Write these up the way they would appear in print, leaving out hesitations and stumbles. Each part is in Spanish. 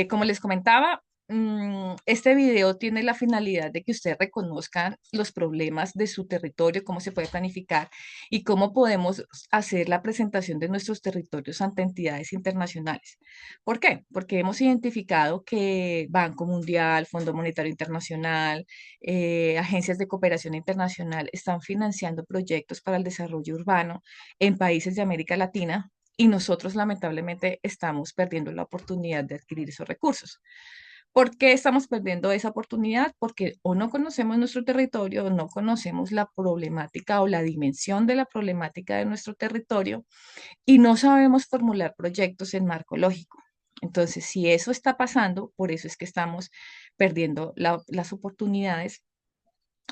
Como les comentaba, este video tiene la finalidad de que ustedes reconozcan los problemas de su territorio, cómo se puede planificar y cómo podemos hacer la presentación de nuestros territorios ante entidades internacionales. ¿Por qué? Porque hemos identificado que Banco Mundial, Fondo Monetario Internacional, agencias de cooperación internacional están financiando proyectos para el desarrollo urbano en países de América Latina y nosotros lamentablemente estamos perdiendo la oportunidad de adquirir esos recursos. ¿Por qué estamos perdiendo esa oportunidad? Porque o no conocemos nuestro territorio, o no conocemos la problemática o la dimensión de la problemática de nuestro territorio y no sabemos formular proyectos en marco lógico. Entonces, si eso está pasando, por eso es que estamos perdiendo las oportunidades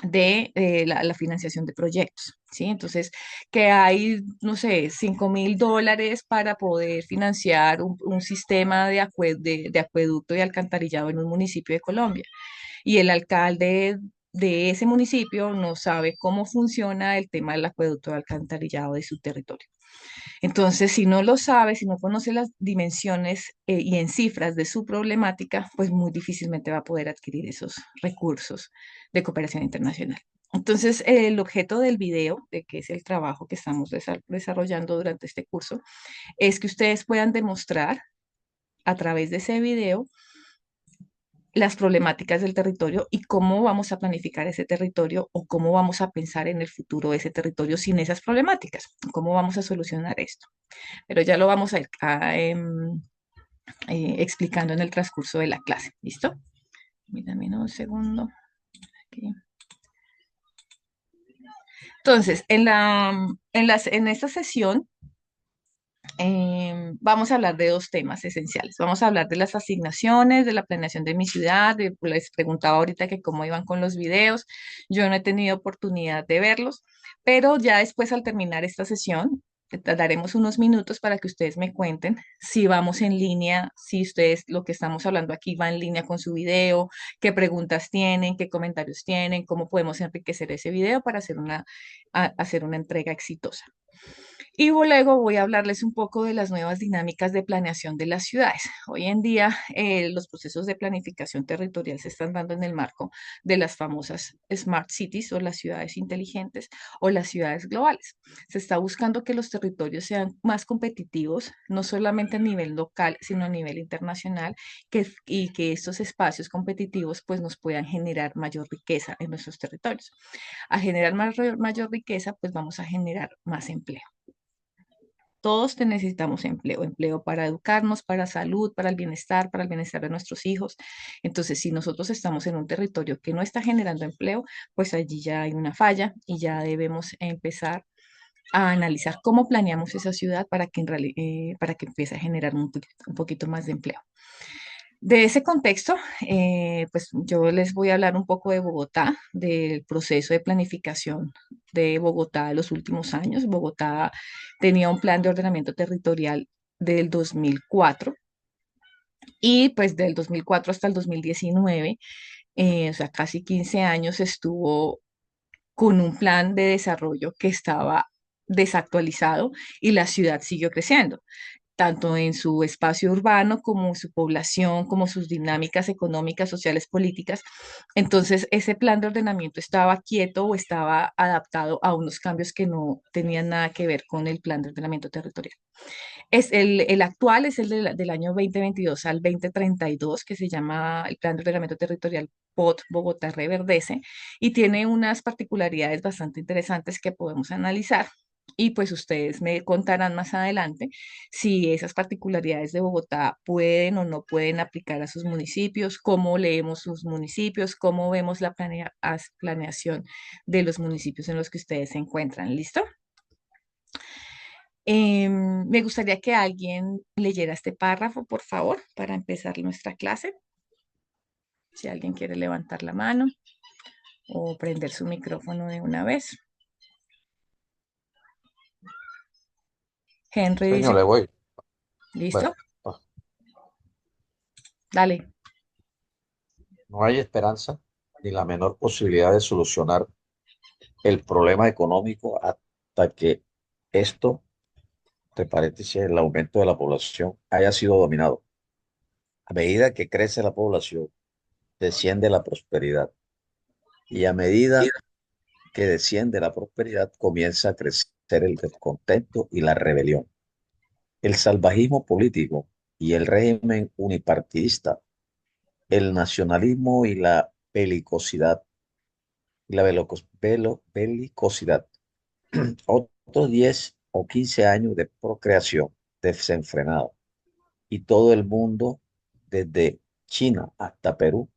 de la financiación de proyectos, ¿sí? Entonces, que hay, no sé, $5.000 para poder financiar un sistema de acueducto y alcantarillado en un municipio de Colombia. Y el alcalde de ese municipio no sabe cómo funciona el tema del acueducto y alcantarillado de su territorio. Entonces, si no lo sabe, si no conoce las dimensiones y en cifras de su problemática, pues muy difícilmente va a poder adquirir esos recursos de cooperación internacional. Entonces, el objeto del video, de que es el trabajo que estamos desarrollando durante este curso, es que ustedes puedan demostrar a través de ese video las problemáticas del territorio y cómo vamos a planificar ese territorio o cómo vamos a pensar en el futuro de ese territorio sin esas problemáticas, cómo vamos a solucionar esto. Pero ya lo vamos a ir explicando en el transcurso de la clase. ¿Listo? Mírame un segundo. Aquí. Entonces, en esta sesión vamos a hablar de dos temas esenciales. Vamos a hablar de las asignaciones, de la planeación de mi ciudad. Les preguntaba ahorita que cómo iban con los videos. Yo no he tenido oportunidad de verlos, pero ya después al terminar esta sesión, daremos unos minutos para que ustedes me cuenten si vamos en línea, si ustedes lo que estamos hablando aquí va en línea con su video, qué preguntas tienen, qué comentarios tienen, cómo podemos enriquecer ese video para hacer una entrega exitosa. Y luego voy a hablarles un poco de las nuevas dinámicas de planeación de las ciudades. Hoy en día, los procesos de planificación territorial se están dando en el marco de las famosas Smart Cities o las ciudades inteligentes o las ciudades globales. Se está buscando que los territorios sean más competitivos, no solamente a nivel local, sino a nivel internacional, y que estos espacios competitivos pues nos puedan generar mayor riqueza en nuestros territorios. A generar mayor riqueza, pues vamos a generar más empleo. Todos necesitamos empleo, empleo para educarnos, para salud, para el bienestar de nuestros hijos. Entonces, si nosotros estamos en un territorio que no está generando empleo, pues allí ya hay una falla y ya debemos empezar a analizar cómo planeamos esa ciudad para que empiece a generar un poquito más de empleo. De ese contexto, pues yo les voy a hablar un poco de Bogotá, del proceso de planificación de Bogotá de los últimos años. Bogotá tenía un plan de ordenamiento territorial del 2004 y pues del 2004 hasta el 2019, o sea, casi 15 años estuvo con un plan de desarrollo que estaba desactualizado y la ciudad siguió creciendo tanto en su espacio urbano como su población, como sus dinámicas económicas, sociales, políticas. Entonces, ese plan de ordenamiento estaba quieto o estaba adaptado a unos cambios que no tenían nada que ver con el plan de ordenamiento territorial. El actual es del año 2022 al 2032, que se llama el Plan de Ordenamiento Territorial POT Bogotá Reverdece, y tiene unas particularidades bastante interesantes que podemos analizar. Y pues ustedes me contarán más adelante si esas particularidades de Bogotá pueden o no pueden aplicar a sus municipios, cómo leemos sus municipios, cómo vemos la planeación de los municipios en los que ustedes se encuentran. ¿Listo? Me gustaría que alguien leyera este párrafo, por favor, para empezar nuestra clase. Si alguien quiere levantar la mano o prender su micrófono de una vez. Henry Señor, dice, le voy. ¿listo? Bueno, no Dale. no hay esperanza ni la menor posibilidad de solucionar el problema económico hasta que esto, entre paréntesis, el aumento de la población, haya sido dominado. A medida que crece la población, desciende la prosperidad. Y a medida que desciende la prosperidad, comienza a crecer el descontento y la rebelión. El salvajismo político y el régimen unipartidista, el nacionalismo y la belicosidad, belicosidad. Otros 10 o 15 años de procreación desenfrenada. Y todo el mundo, desde China hasta Perú,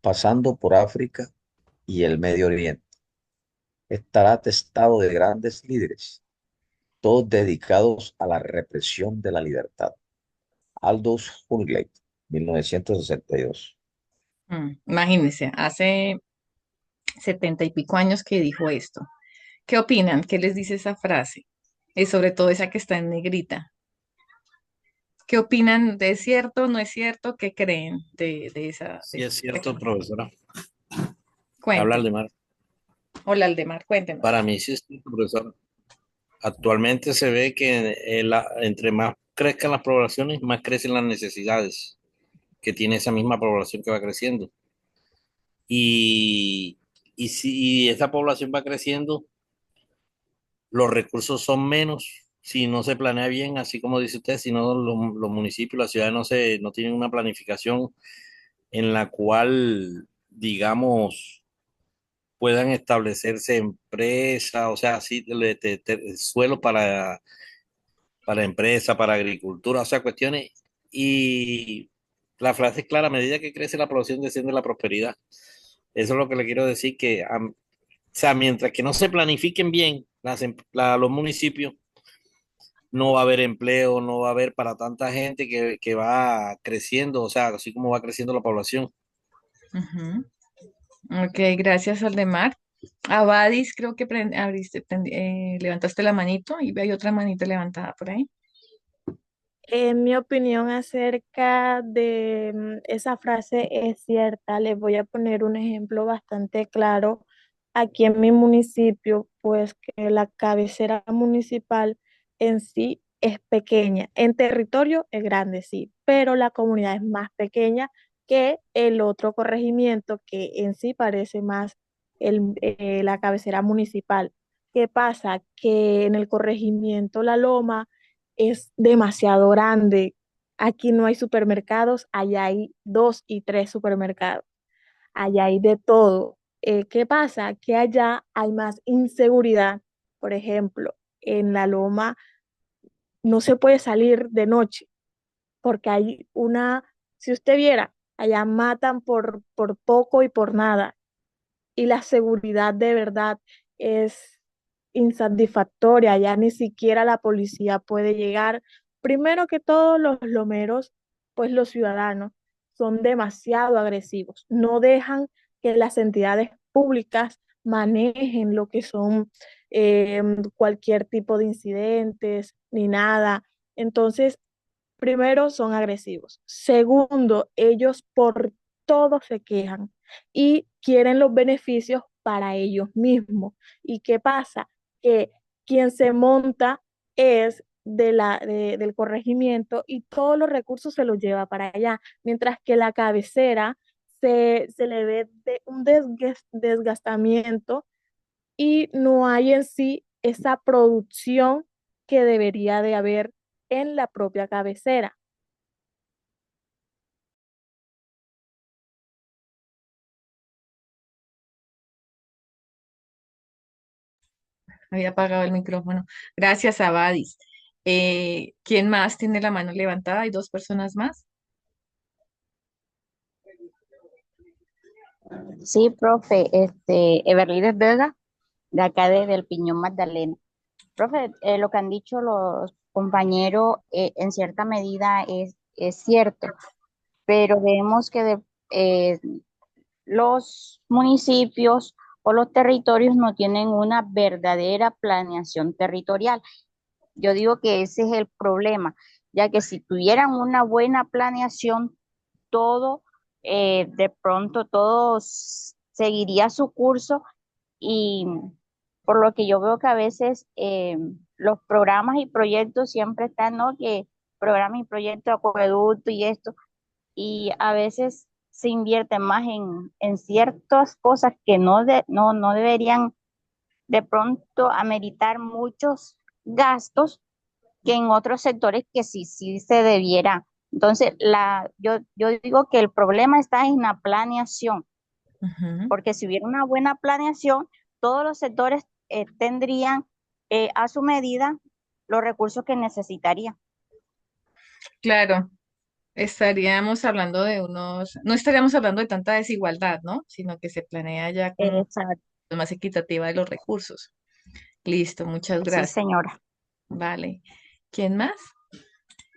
pasando por África y el Medio Oriente, estará atestado de grandes líderes, todos dedicados a la represión de la libertad. Aldous Huxley, 1962. Imagínense, hace 70 y pico años que dijo esto. ¿Qué opinan? ¿Qué les dice esa frase? Y sobre todo esa que está en negrita. ¿Qué opinan de es cierto, no es cierto? ¿Qué creen de esa? Sí, es cierto, profesora. Cuenten. Hablar de mar. Hola, Aldemar, cuéntenos. Para mí sí es cierto, profesora. Actualmente se ve que entre más crezcan las poblaciones, más crecen las necesidades que tiene esa misma población que va creciendo. Y, y si esa población va creciendo, los recursos son menos si no se planea bien, así como dice usted, si no los municipios, las ciudades no tienen una planificación en la cual, digamos, puedan establecerse empresas, o sea, así, suelo para empresa, para agricultura, o sea, cuestiones. Y la frase es clara, a medida que crece la población, desciende la prosperidad. Eso es lo que le quiero decir, que, o sea, mientras que no se planifiquen bien los municipios, no va a haber empleo, no va a haber para tanta gente que va creciendo, o sea, así como va creciendo la población. Ujú. Ok, gracias, Aldemar. Abadis, creo que levantaste la manito y hay otra manita levantada por ahí. En mi opinión acerca de esa frase es cierta. Les voy a poner un ejemplo bastante claro. Aquí en mi municipio, pues que la cabecera municipal en sí es pequeña. En territorio es grande, sí, pero la comunidad es más pequeña que el otro corregimiento que en sí parece más la cabecera municipal. ¿Qué pasa? Que en el corregimiento La Loma es demasiado grande. Aquí no hay supermercados, allá hay 2 y 3 supermercados, allá hay de todo. ¿Qué pasa? Que allá hay más inseguridad. Por ejemplo, en La Loma no se puede salir de noche porque hay si usted viera, allá matan por poco y por nada y la seguridad de verdad es insatisfactoria, ya ni siquiera la policía puede llegar. Primero que todo, los lomeros, pues los ciudadanos, son demasiado agresivos, no dejan que las entidades públicas manejen lo que son cualquier tipo de incidentes ni nada. Entonces, primero, son agresivos. Segundo, ellos por todo se quejan y quieren los beneficios para ellos mismos. ¿Y qué pasa? Que quien se monta es del corregimiento y todos los recursos se los lleva para allá, mientras que la cabecera se le ve un desgastamiento y no hay en sí esa producción que debería de haber en la propia cabecera. Había apagado el micrófono. Gracias, Abadis. ¿Quién más tiene la mano levantada? ¿Hay dos personas más? Sí, profe, Everlides Vega, de acá desde el Piñón Magdalena. Profe, lo que han dicho los compañeros en cierta medida es cierto, pero vemos que eh, los municipios o los territorios no tienen una verdadera planeación territorial. Yo digo que ese es el problema, ya que si tuvieran una buena planeación, todo, de pronto seguiría su curso y por lo que yo veo que a veces los programas y proyectos siempre están, ¿no? Que programas y proyectos, acueducto y esto, y a veces se invierte más en ciertas cosas que no deberían de pronto ameritar muchos gastos que en otros sectores que sí se debiera. Entonces, yo digo que el problema está en la planeación, Ujú. porque si hubiera una buena planeación, todos los sectores tendrían a su medida los recursos que necesitarían. Claro, estaríamos hablando de no estaríamos hablando de tanta desigualdad, ¿no? Sino que se planea ya con Exacto. más equitativa de los recursos. Listo, muchas Sí, gracias. señora. Vale. ¿Quién más?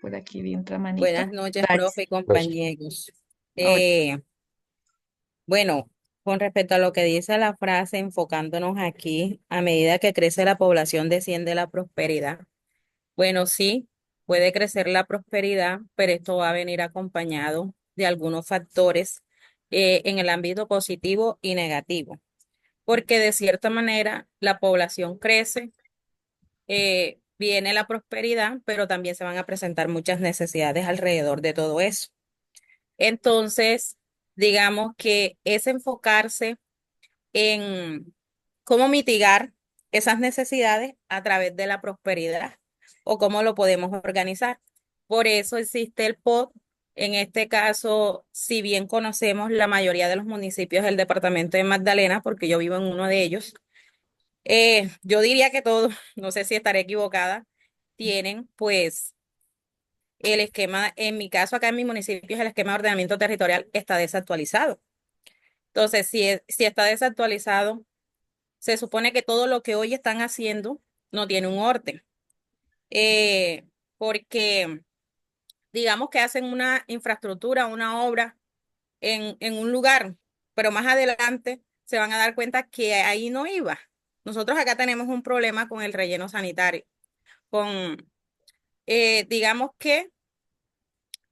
Por aquí vi otra manito. Buenas noches, Daris. profe y Pues, compañeros. Hola. Bueno, con respecto a lo que dice la frase, enfocándonos aquí, a medida que crece la población, desciende la prosperidad. Bueno, sí, puede crecer la prosperidad, pero esto va a venir acompañado de algunos factores en el ámbito positivo y negativo, porque de cierta manera la población crece, viene la prosperidad, pero también se van a presentar muchas necesidades alrededor de todo eso. Entonces, digamos que es enfocarse en cómo mitigar esas necesidades a través de la prosperidad o cómo lo podemos organizar. Por eso existe el POD. En este caso, si bien conocemos la mayoría de los municipios del departamento de Magdalena, porque yo vivo en uno de ellos, yo diría que todos, no sé si estaré equivocada, tienen pues el esquema, en mi caso acá en mi municipio, el esquema de ordenamiento territorial está desactualizado. Entonces, si está desactualizado, se supone que todo lo que hoy están haciendo no tiene un orden, porque digamos que hacen una infraestructura, una obra en un lugar, pero más adelante se van a dar cuenta que ahí no iba. Nosotros acá tenemos un problema con el relleno sanitario, con, digamos que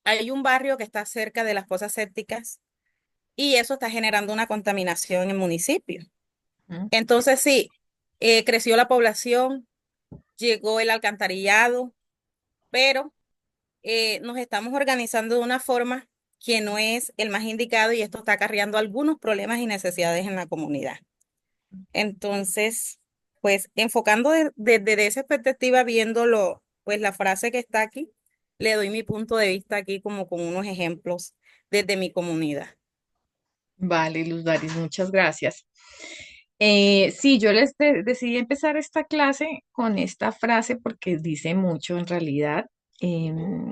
hay un barrio que está cerca de las fosas sépticas y eso está generando una contaminación en el municipio. Ujú. Entonces, sí, creció la población, llegó el alcantarillado, pero nos estamos organizando de una forma que no es el más indicado y esto está acarreando algunos problemas y necesidades en la comunidad. Entonces, pues enfocando desde esa perspectiva, viéndolo, pues la frase que está aquí, le doy mi punto de vista aquí como con unos ejemplos desde mi comunidad. Vale, Luz Daris, muchas gracias. Sí, yo decidí empezar esta clase con esta frase porque dice mucho en realidad, em,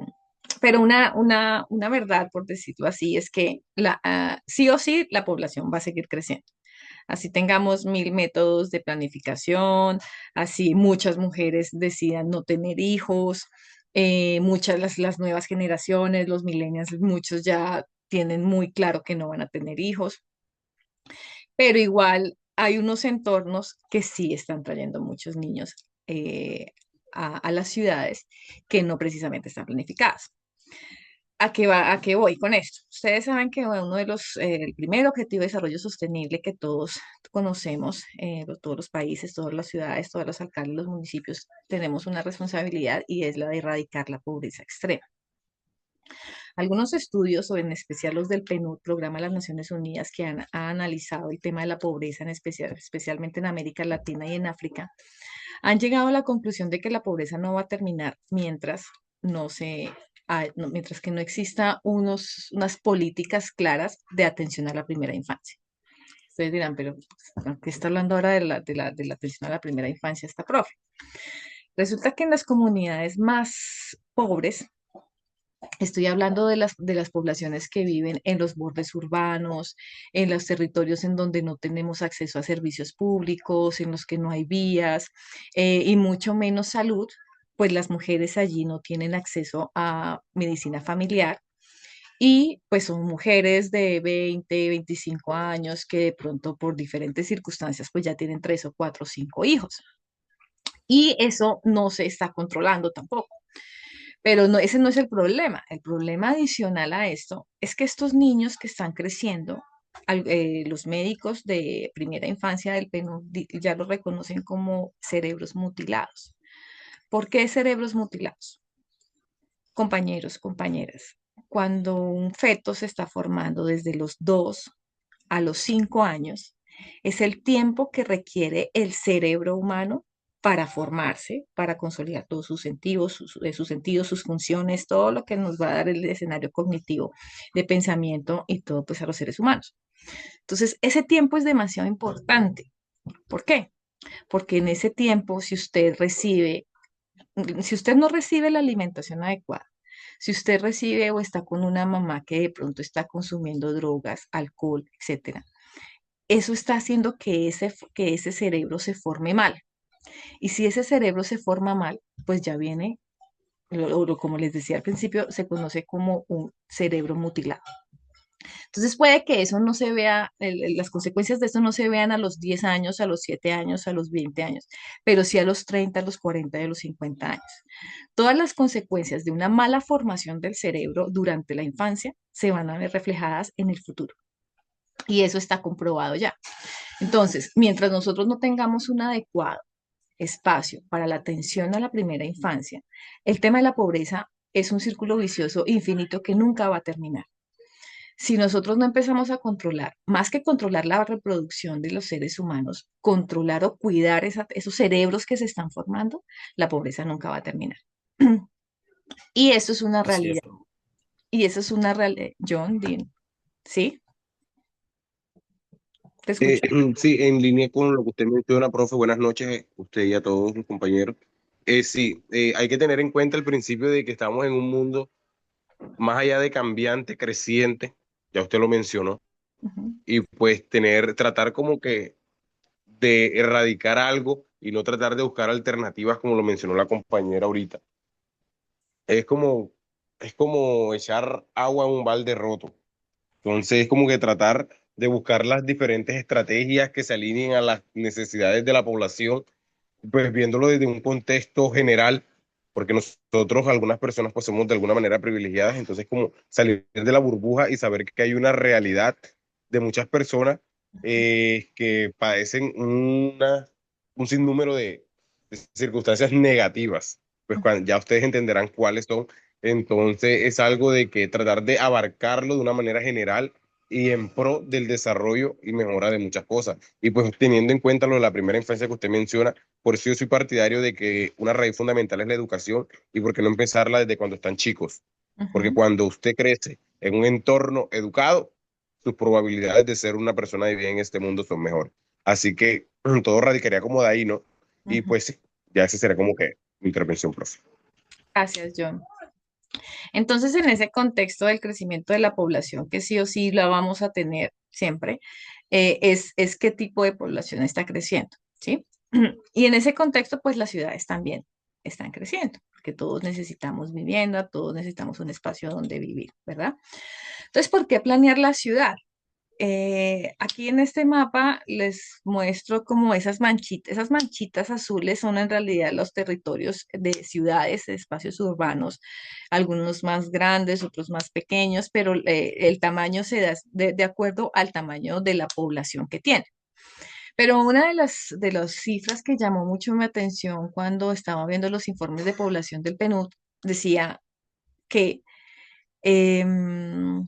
pero una verdad, por decirlo así, es que sí o sí la población va a seguir creciendo. Así tengamos 1000 métodos de planificación, así muchas mujeres decidan no tener hijos, muchas las nuevas generaciones, los millennials, muchos ya tienen muy claro que no van a tener hijos, pero igual hay unos entornos que sí están trayendo muchos niños a las ciudades que no precisamente están planificadas. ¿A qué voy con esto? Ustedes saben que uno de el primer objetivo de desarrollo sostenible que todos conocemos, todos los países, todas las ciudades, todos los alcaldes, los municipios, tenemos una responsabilidad y es la de erradicar la pobreza extrema. Algunos estudios, o en especial los del PNUD, Programa de las Naciones Unidas, que ha analizado el tema de la pobreza, en especial, especialmente en América Latina y en África, han llegado a la conclusión de que la pobreza no va a terminar mientras mientras que no exista unas políticas claras de atención a la primera infancia. Ustedes dirán, pero ¿por qué está hablando ahora de la atención a la primera infancia esta profe? Resulta que en las comunidades más pobres, estoy hablando de las poblaciones que viven en los bordes urbanos, en los territorios en donde no tenemos acceso a servicios públicos, en los que no hay vías y mucho menos salud, pues las mujeres allí no tienen acceso a medicina familiar y pues son mujeres de 20, 25 años que de pronto por diferentes circunstancias pues ya tienen 3 o 4 o 5 hijos. Y eso no se está controlando tampoco. Pero no, ese no es el problema. El problema adicional a esto es que estos niños que están creciendo, los médicos de primera infancia del PNUD ya los reconocen como cerebros mutilados. ¿Por qué cerebros mutilados? Compañeros, compañeras. cuando un feto se está formando desde los 2 a los 5 años, es el tiempo que requiere el cerebro humano para formarse, para consolidar todos sus sentidos, sus sentidos, sus funciones, todo lo que nos va a dar el escenario cognitivo de pensamiento y todo pues a los seres humanos. Entonces, ese tiempo es demasiado importante. ¿Por qué? Porque en ese tiempo, si usted no recibe la alimentación adecuada, si usted recibe o está con una mamá que de pronto está consumiendo drogas, alcohol, etcétera, eso está haciendo que ese cerebro se forme mal. Y si ese cerebro se forma mal, pues ya viene, como les decía al principio, se conoce como un cerebro mutilado. Entonces puede que eso no se vea, las consecuencias de esto no se vean a los 10 años, a los 7 años, a los 20 años, pero sí a los 30, a los 40 y a los 50 años. Todas las consecuencias de una mala formación del cerebro durante la infancia se van a ver reflejadas en el futuro. Y eso está comprobado ya. Entonces, mientras nosotros no tengamos un adecuado espacio para la atención a la primera infancia, el tema de la pobreza es un círculo vicioso infinito que nunca va a terminar. Si nosotros no empezamos a controlar, más que controlar la reproducción de los seres humanos, controlar o cuidar esos cerebros que se están formando, la pobreza nunca va a terminar. Y eso es una Así realidad. es. Y eso es una realidad. John, Dean, ¿sí? Te escucho. Sí, en línea con lo que usted menciona, profe, buenas noches, usted y a todos mis compañeros. Sí, hay que tener en cuenta el principio de que estamos en un mundo más allá de cambiante, creciente, ya usted lo mencionó, Ujú, y pues tratar como que de erradicar algo y no tratar de buscar alternativas como lo mencionó la compañera ahorita. Es como, es como echar agua en un balde roto. Entonces es como que tratar de buscar las diferentes estrategias que se alineen a las necesidades de la población, pues viéndolo desde un contexto general, porque nosotros, algunas personas, pues somos de alguna manera privilegiadas, entonces como salir de la burbuja y saber que hay una realidad de muchas personas que padecen un sinnúmero de circunstancias negativas, pues ya ustedes entenderán cuáles son. Entonces es algo de que tratar de abarcarlo de una manera general y en pro del desarrollo y mejora de muchas cosas. Y pues teniendo en cuenta lo de la primera infancia que usted menciona, por eso yo soy partidario de que una raíz fundamental es la educación y por qué no empezarla desde cuando están chicos. Porque ujú. cuando usted crece en un entorno educado, sus probabilidades de ser una persona de bien en este mundo son mejores. Así que todo radicaría como de ahí, ¿no? Y Ujú. pues sí, ya ese sería como que mi intervención, profe. Gracias, John. Entonces, en ese contexto del crecimiento de la población, que sí o sí la vamos a tener siempre, es qué tipo de población está creciendo, ¿sí? Y en ese contexto, pues las ciudades también están creciendo, porque todos necesitamos vivienda, todos necesitamos un espacio donde vivir, ¿verdad? Entonces, ¿por qué planear la ciudad? Aquí en este mapa les muestro como esas manchitas azules son en realidad los territorios de ciudades, de espacios urbanos, algunos más grandes, otros más pequeños, pero el tamaño se da de acuerdo al tamaño de la población que tiene. Pero una de las cifras que llamó mucho mi atención cuando estaba viendo los informes de población del PNUD decía que em,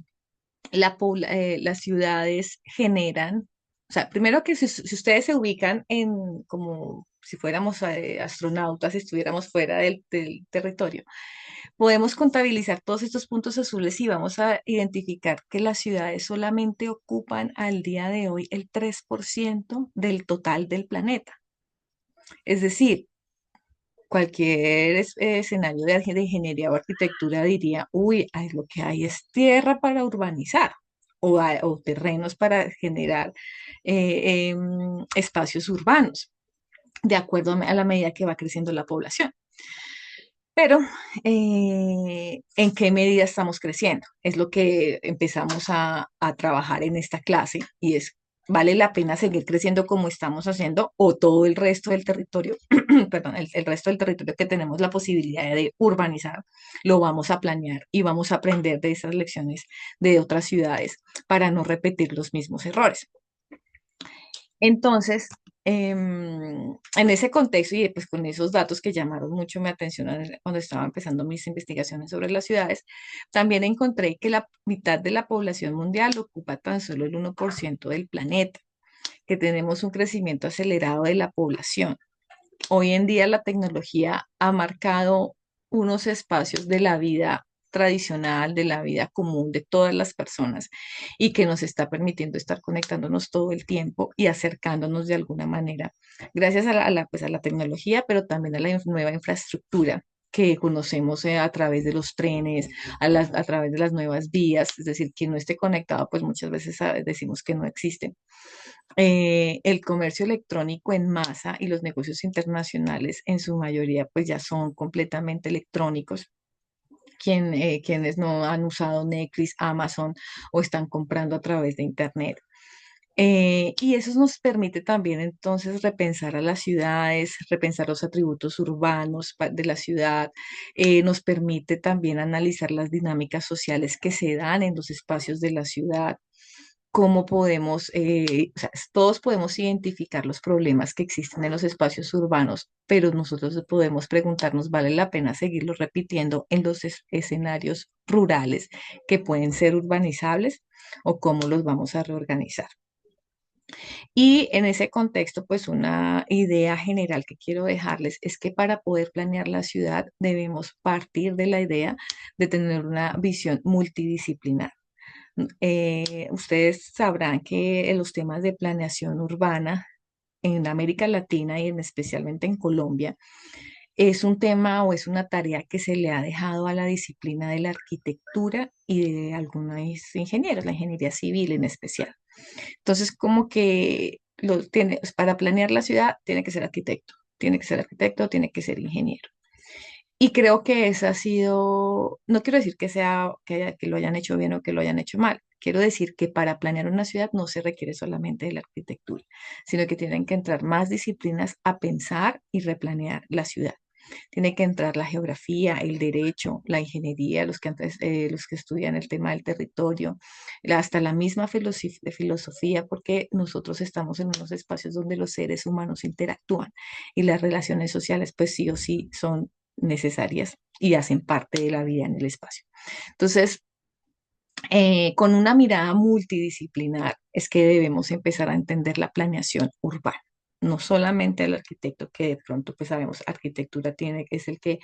las ciudades generan, o sea, primero que si ustedes se ubican en como si fuéramos astronautas, si estuviéramos fuera del territorio, podemos contabilizar todos estos puntos azules y vamos a identificar que las ciudades solamente ocupan al día de hoy el 3% del total del planeta. Es decir, cualquier escenario de ingeniería o arquitectura diría, uy, lo que hay es tierra para urbanizar o terrenos para generar espacios urbanos, de acuerdo a la medida que va creciendo la población. Pero, ¿en qué medida estamos creciendo? Es lo que empezamos a trabajar en esta clase y es, ¿vale la pena seguir creciendo como estamos haciendo o todo el resto del territorio, perdón, el resto del territorio que tenemos la posibilidad de urbanizar, lo vamos a planear y vamos a aprender de esas lecciones de otras ciudades para no repetir los mismos errores? Entonces, En ese contexto y pues con esos datos que llamaron mucho mi atención cuando estaba empezando mis investigaciones sobre las ciudades, también encontré que la mitad de la población mundial ocupa tan solo el 1% del planeta, que tenemos un crecimiento acelerado de la población. Hoy en día la tecnología ha marcado unos espacios de la vida tradicional, de la vida común de todas las personas y que nos está permitiendo estar conectándonos todo el tiempo y acercándonos de alguna manera, gracias pues a la tecnología, pero también a la nueva infraestructura que conocemos a través de los trenes, a través de las nuevas vías, es decir, quien no esté conectado, pues muchas veces decimos que no existe. El comercio electrónico en masa y los negocios internacionales en su mayoría pues ya son completamente electrónicos. Quienes no han usado Netflix, Amazon o están comprando a través de Internet. Y eso nos permite también entonces repensar a las ciudades, repensar los atributos urbanos de la ciudad, nos permite también analizar las dinámicas sociales que se dan en los espacios de la ciudad, cómo podemos, o sea, todos podemos identificar los problemas que existen en los espacios urbanos, pero nosotros podemos preguntarnos, ¿vale la pena seguirlos repitiendo en los escenarios rurales que pueden ser urbanizables o cómo los vamos a reorganizar? Y en ese contexto, pues una idea general que quiero dejarles es que para poder planear la ciudad debemos partir de la idea de tener una visión multidisciplinar. Ustedes sabrán que en los temas de planeación urbana en América Latina y especialmente en Colombia es un tema o es una tarea que se le ha dejado a la disciplina de la arquitectura y de algunos ingenieros, la ingeniería civil en especial. Entonces, como que para planear la ciudad tiene que ser arquitecto, tiene que ser arquitecto, tiene que ser ingeniero. Y creo que esa ha sido, no quiero decir que sea que lo hayan hecho bien o que lo hayan hecho mal. Quiero decir que para planear una ciudad no se requiere solamente de la arquitectura, sino que tienen que entrar más disciplinas a pensar y replanear la ciudad. Tiene que entrar la geografía, el derecho, la ingeniería, los que estudian el tema del territorio, hasta la misma filosofía, porque nosotros estamos en unos espacios donde los seres humanos interactúan y las relaciones sociales, pues sí o sí son necesarias y hacen parte de la vida en el espacio. Entonces, con una mirada multidisciplinar es que debemos empezar a entender la planeación urbana. No solamente el arquitecto, que de pronto pues sabemos, arquitectura es el que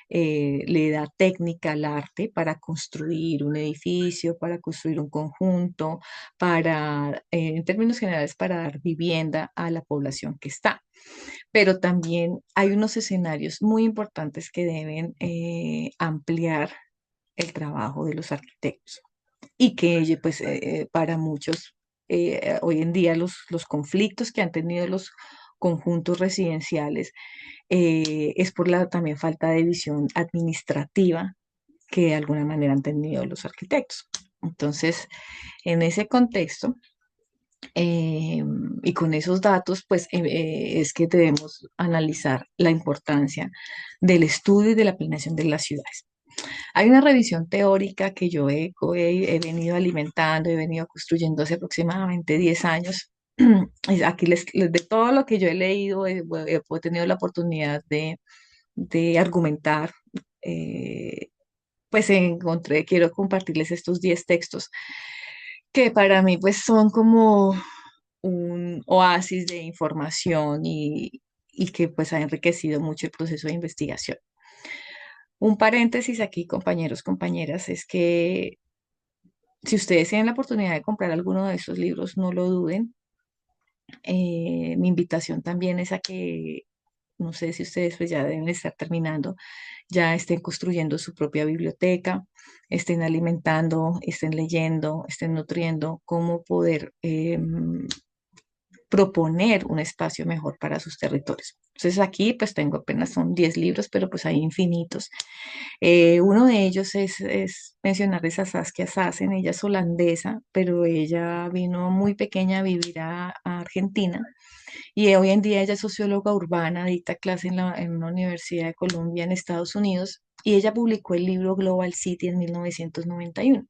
le da técnica al arte para construir un edificio, para construir un conjunto, en términos generales, para dar vivienda a la población que está. Pero también hay unos escenarios muy importantes que deben ampliar el trabajo de los arquitectos y que pues para muchos hoy en día los conflictos que han tenido los conjuntos residenciales es por la también falta de visión administrativa que de alguna manera han tenido los arquitectos. Entonces, en ese contexto eh, y con esos datos, pues es que debemos analizar la importancia del estudio y de la planeación de las ciudades. Hay una revisión teórica que yo he venido alimentando, he venido construyendo hace aproximadamente 10 años. Aquí de todo lo que yo he leído, he tenido la oportunidad de argumentar. eh, pues quiero compartirles estos 10 textos que para mí pues son como un oasis de información y que pues ha enriquecido mucho el proceso de investigación. Un paréntesis aquí, compañeros, compañeras, es que si ustedes tienen la oportunidad de comprar alguno de estos libros, no lo duden. Mi invitación también es a que, no sé si ustedes pues ya deben estar terminando, ya estén construyendo su propia biblioteca, estén alimentando, estén leyendo, estén nutriendo, cómo poder proponer un espacio mejor para sus territorios. Entonces aquí pues tengo apenas son 10 libros, pero pues hay infinitos. Uno de ellos es mencionarles a Saskia Sassen, ella es holandesa, pero ella vino muy pequeña a vivir a Argentina y hoy en día ella es socióloga urbana, dicta clase en una universidad de Columbia en Estados Unidos y ella publicó el libro Global City en 1991.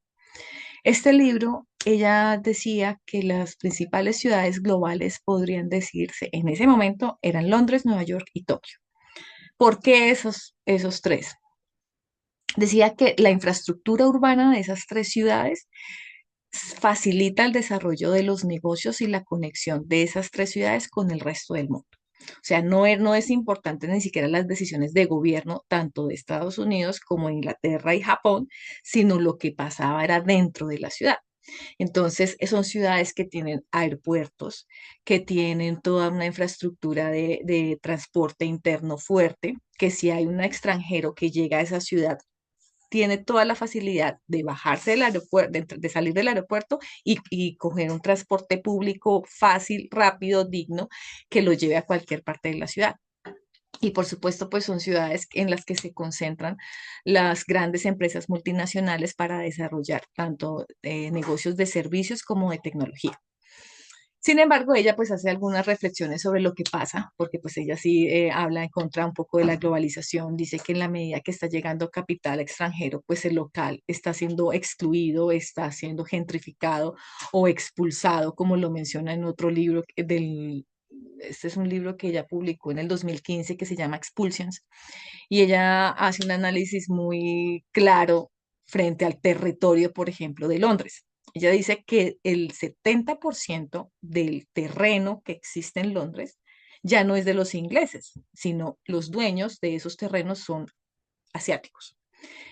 Este libro, ella decía que las principales ciudades globales podrían decirse en ese momento eran Londres, Nueva York y Tokio. ¿Por qué esos tres? Decía que la infraestructura urbana de esas tres ciudades facilita el desarrollo de los negocios y la conexión de esas tres ciudades con el resto del mundo. O sea, no es importante ni siquiera las decisiones de gobierno, tanto de Estados Unidos como Inglaterra y Japón, sino lo que pasaba era dentro de la ciudad. Entonces, son ciudades que tienen aeropuertos, que tienen toda una infraestructura de transporte interno fuerte, que si hay un extranjero que llega a esa ciudad, tiene toda la facilidad de bajarse del aeropuerto, de salir del aeropuerto y coger un transporte público fácil, rápido, digno, que lo lleve a cualquier parte de la ciudad. Y por supuesto, pues son ciudades en las que se concentran las grandes empresas multinacionales para desarrollar tanto negocios de servicios como de tecnología. Sin embargo, ella pues hace algunas reflexiones sobre lo que pasa, porque pues ella sí habla en contra un poco de la globalización, dice que en la medida que está llegando capital extranjero, pues el local está siendo excluido, está siendo gentrificado o expulsado, como lo menciona en otro libro este es un libro que ella publicó en el 2015 que se llama Expulsions, y ella hace un análisis muy claro frente al territorio, por ejemplo, de Londres. Ella dice que el 70% del terreno que existe en Londres ya no es de los ingleses, sino los dueños de esos terrenos son asiáticos.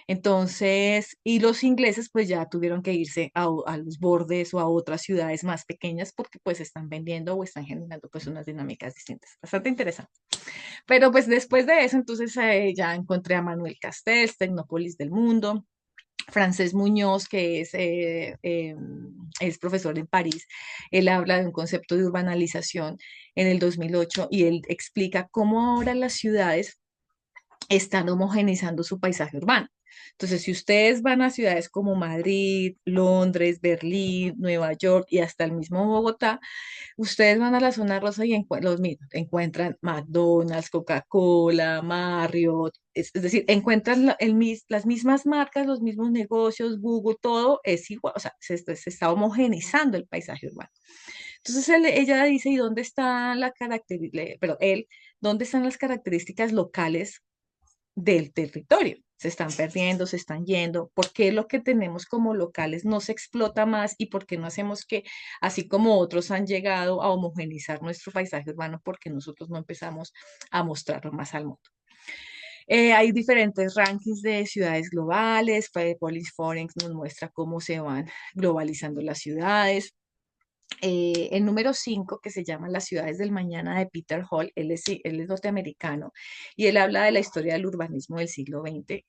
Entonces, y los ingleses pues ya tuvieron que irse a los bordes o a otras ciudades más pequeñas porque pues están vendiendo o están generando pues unas dinámicas distintas. Bastante interesante. Pero pues después de eso, entonces ya encontré a Manuel Castells, Tecnópolis del Mundo, Francés Muñoz, que es profesor en París. Él habla de un concepto de urbanización en el 2008 y él explica cómo ahora las ciudades están homogeneizando su paisaje urbano. Entonces, si ustedes van a ciudades como Madrid, Londres, Berlín, Nueva York y hasta el mismo Bogotá, ustedes van a la zona rosa y los mismos, encuentran McDonald's, Coca-Cola, Marriott, es decir, encuentran las mismas marcas, los mismos negocios, Google, todo es igual, o sea, se está homogeneizando el paisaje urbano. Entonces ella dice, ¿y dónde está la característica, pero él, dónde están las características locales del territorio? Se están perdiendo, se están yendo. ¿Por qué lo que tenemos como locales no se explota más y por qué no hacemos que, así como otros han llegado a homogenizar nuestro paisaje urbano, porque nosotros no empezamos a mostrarlo más al mundo? Hay diferentes rankings de ciudades globales. Police Foreign nos muestra cómo se van globalizando las ciudades. El número 5, que se llama Las ciudades del mañana de Peter Hall, él es norteamericano y él habla de la historia del urbanismo del siglo XX.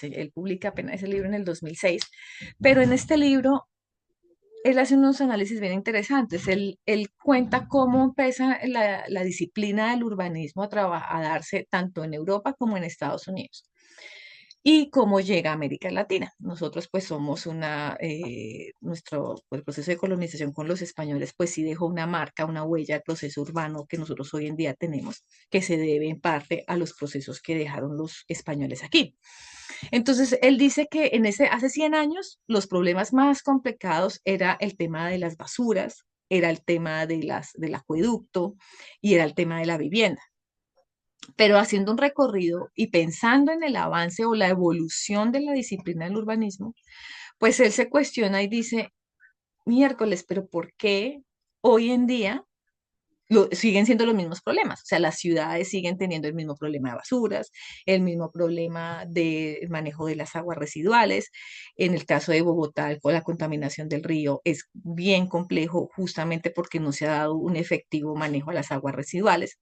Él publica apenas ese libro en el 2006, pero en este libro él hace unos análisis bien interesantes. Él cuenta cómo empieza la disciplina del urbanismo a darse tanto en Europa como en Estados Unidos y cómo llega a América Latina. Nosotros pues somos el proceso de colonización con los españoles pues sí dejó una marca, una huella del proceso urbano que nosotros hoy en día tenemos, que se debe en parte a los procesos que dejaron los españoles aquí. Entonces, él dice que hace 100 años los problemas más complicados era el tema de las basuras, era el tema del acueducto y era el tema de la vivienda. Pero haciendo un recorrido y pensando en el avance o la evolución de la disciplina del urbanismo, pues él se cuestiona y dice, miércoles, pero ¿por qué hoy en día siguen siendo los mismos problemas? O sea, las ciudades siguen teniendo el mismo problema de basuras, el mismo problema de manejo de las aguas residuales. En el caso de Bogotá, la contaminación del río es bien complejo justamente porque no se ha dado un efectivo manejo a las aguas residuales.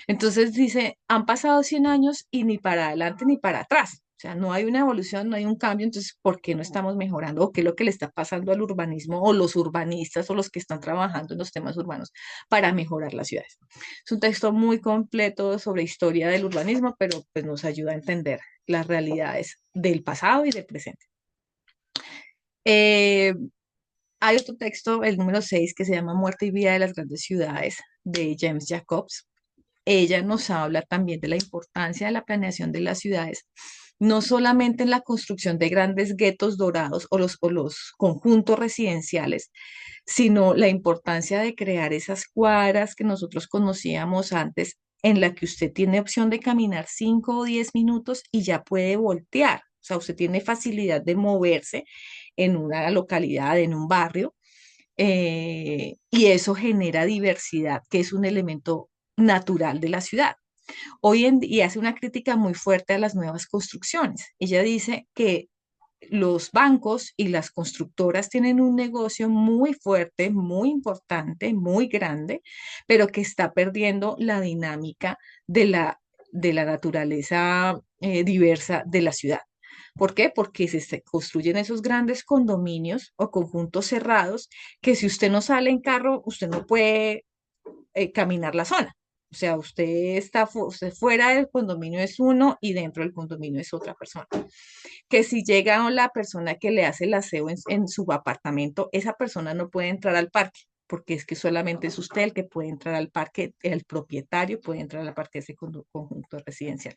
Entonces dice, han pasado 100 años y ni para adelante ni para atrás. O sea, no hay una evolución, no hay un cambio, entonces, ¿por qué no estamos mejorando? ¿O qué es lo que le está pasando al urbanismo o los urbanistas o los que están trabajando en los temas urbanos para mejorar las ciudades? Es un texto muy completo sobre historia del urbanismo, pero pues nos ayuda a entender las realidades del pasado y del presente. Eh, Hay otro texto, el número 6, que se llama Muerte y vida de las grandes ciudades, de James Jacobs. Ella nos habla también de la importancia de la planeación de las ciudades no solamente en la construcción de grandes guetos dorados o los conjuntos residenciales, sino la importancia de crear esas cuadras que nosotros conocíamos antes, en la que usted tiene opción de caminar 5 o 10 minutos y ya puede voltear. O sea, usted tiene facilidad de moverse en una localidad, en un barrio, y eso genera diversidad, que es un elemento natural de la ciudad. Y hace una crítica muy fuerte a las nuevas construcciones. Ella dice que los bancos y las constructoras tienen un negocio muy fuerte, muy importante, muy grande, pero que está perdiendo la dinámica de la naturaleza diversa de la ciudad. ¿Por qué? Porque se construyen esos grandes condominios o conjuntos cerrados que si usted no sale en carro, usted no puede caminar la zona. O sea, usted fuera del condominio es uno y dentro del condominio es otra persona. Que si llega la persona que le hace el aseo en su apartamento, esa persona no puede entrar al parque, porque es que solamente es usted el que puede entrar al parque, el propietario puede entrar al parque de ese conjunto residencial.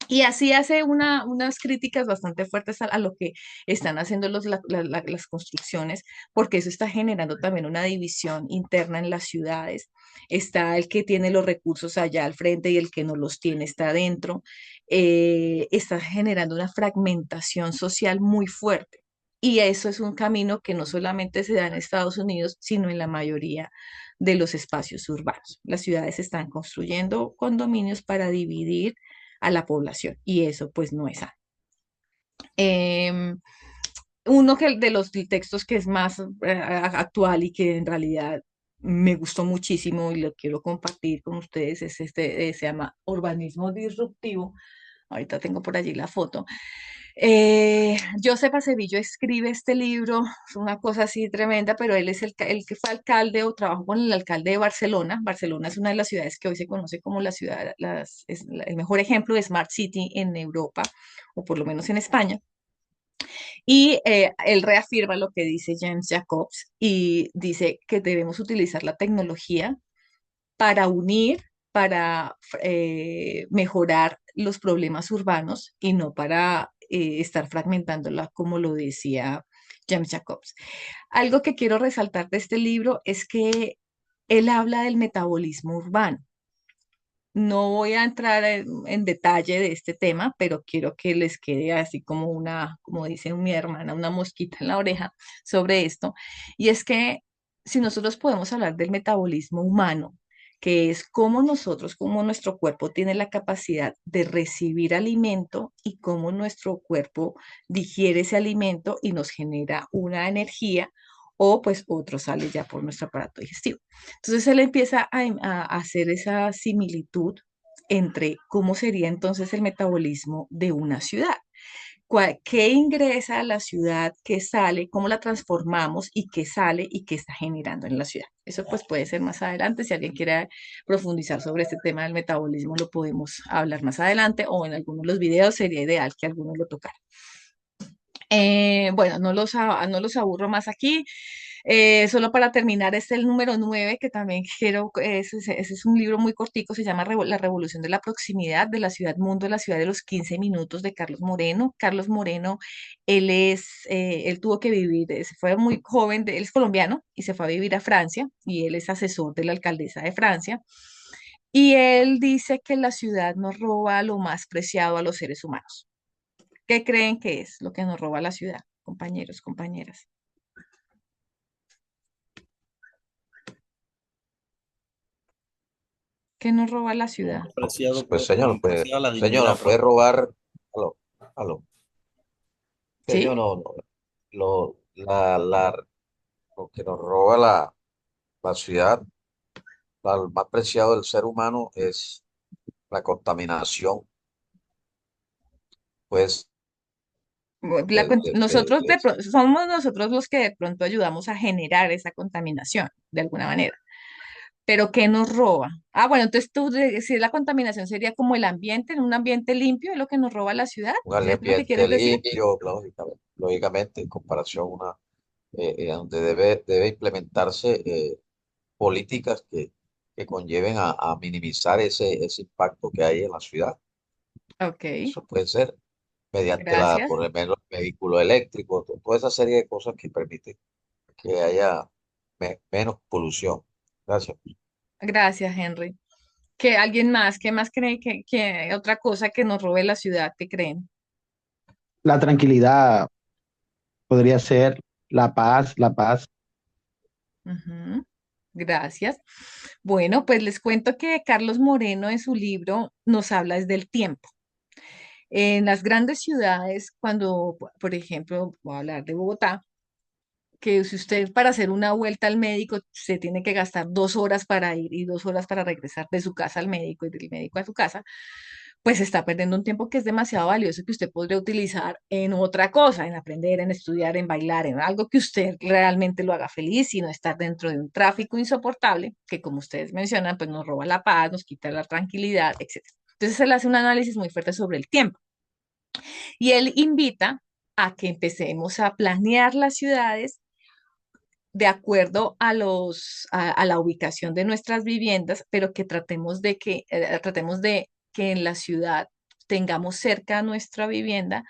Y así hace unas críticas bastante fuertes a lo que están haciendo las construcciones, porque eso está generando también una división interna en las ciudades. Está el que tiene los recursos allá al frente y el que no los tiene está adentro. Está generando una fragmentación social muy fuerte. Y eso es un camino que no solamente se da en Estados Unidos, sino en la mayoría de los espacios urbanos. Las ciudades están construyendo condominios para dividir a la población y eso pues no es sano. Em, Uno de los textos que es más actual y que en realidad me gustó muchísimo y lo quiero compartir con ustedes es se llama Urbanismo Disruptivo. Ahorita tengo por allí la foto. Joseph Acevillo escribe este libro, es una cosa así tremenda, pero él es el que fue alcalde o trabajó con el alcalde de Barcelona. Barcelona es una de las ciudades que hoy se conoce como la ciudad, el mejor ejemplo de Smart City en Europa, o por lo menos en España. Y él reafirma lo que dice James Jacobs y dice que debemos utilizar la tecnología para unir, para mejorar los problemas urbanos y no para estar fragmentándola, como lo decía James Jacobs. Algo que quiero resaltar de este libro es que él habla del metabolismo urbano. No voy a entrar en detalle de este tema, pero quiero que les quede así como como dice mi hermana, una mosquita en la oreja sobre esto. Y es que si nosotros podemos hablar del metabolismo humano, que es cómo nosotros, cómo nuestro cuerpo tiene la capacidad de recibir alimento y cómo nuestro cuerpo digiere ese alimento y nos genera una energía o pues otro sale ya por nuestro aparato digestivo. Entonces él empieza a hacer esa similitud entre cómo sería entonces el metabolismo de una ciudad. ¿Qué ingresa a la ciudad, qué sale, cómo la transformamos y qué sale y qué está generando en la ciudad? Eso pues puede ser más adelante. Si alguien quiere profundizar sobre este tema del metabolismo, lo podemos hablar más adelante o en algunos de los videos sería ideal que alguno lo tocara. Bueno, no los aburro más aquí. Solo para terminar, este es el número 9 que también quiero, ese es un libro muy cortico, se llama La Revolución de la Proximidad, de la Ciudad Mundo, la Ciudad de los 15 Minutos, de Carlos Moreno. Carlos Moreno, él tuvo que vivir, se fue muy joven, él es colombiano y se fue a vivir a Francia y él es asesor de la alcaldesa de Francia. Y él dice que la ciudad nos roba lo más preciado a los seres humanos. ¿Qué creen que es lo que nos roba la ciudad, compañeros, compañeras? ¿Qué nos roba la ciudad? Preciado, Pues señor, pues, preciado la señor, dignidad nos puede propia. robar. Aló, aló. Señor, ¿Sí? no, no. Lo que nos roba la ciudad, el más preciado del ser humano es la contaminación, pues, Nosotros somos nosotros los que de pronto ayudamos a generar esa contaminación, de alguna manera. Pero ¿qué nos roba? Ah, bueno, entonces si la contaminación sería como el ambiente, en un ambiente limpio, es lo que nos roba la ciudad. un ¿Es lo que ambiente quieres decir? limpio, lógicamente, en comparación a una, donde debe implementarse políticas que conlleven a minimizar ese impacto que hay en la ciudad. Ok, Eso puede ser mediante gracias. por el menos vehículo eléctrico, toda esa serie de cosas que permiten que haya menos polución. Gracias. Gracias, Henry. ¿Que alguien más? ¿Qué más cree que otra cosa que nos robe la ciudad? ¿Qué creen? La tranquilidad podría ser la paz. Ujú, gracias. Bueno, pues les cuento que Carlos Moreno en su libro nos habla es del tiempo. En las grandes ciudades, cuando, por ejemplo, voy a hablar de Bogotá, que si usted para hacer una vuelta al médico se tiene que gastar 2 horas para ir y 2 horas para regresar de su casa al médico y del médico a su casa, pues está perdiendo un tiempo que es demasiado valioso que usted podría utilizar en otra cosa, en aprender, en estudiar, en bailar, en algo que usted realmente lo haga feliz y no estar dentro de un tráfico insoportable que, como ustedes mencionan, pues nos roba la paz, nos quita la tranquilidad, etcétera. Entonces él hace un análisis muy fuerte sobre el tiempo y él invita a que empecemos a planear las ciudades de acuerdo a a la ubicación de nuestras viviendas, pero que tratemos de que en la ciudad tengamos cerca a nuestra vivienda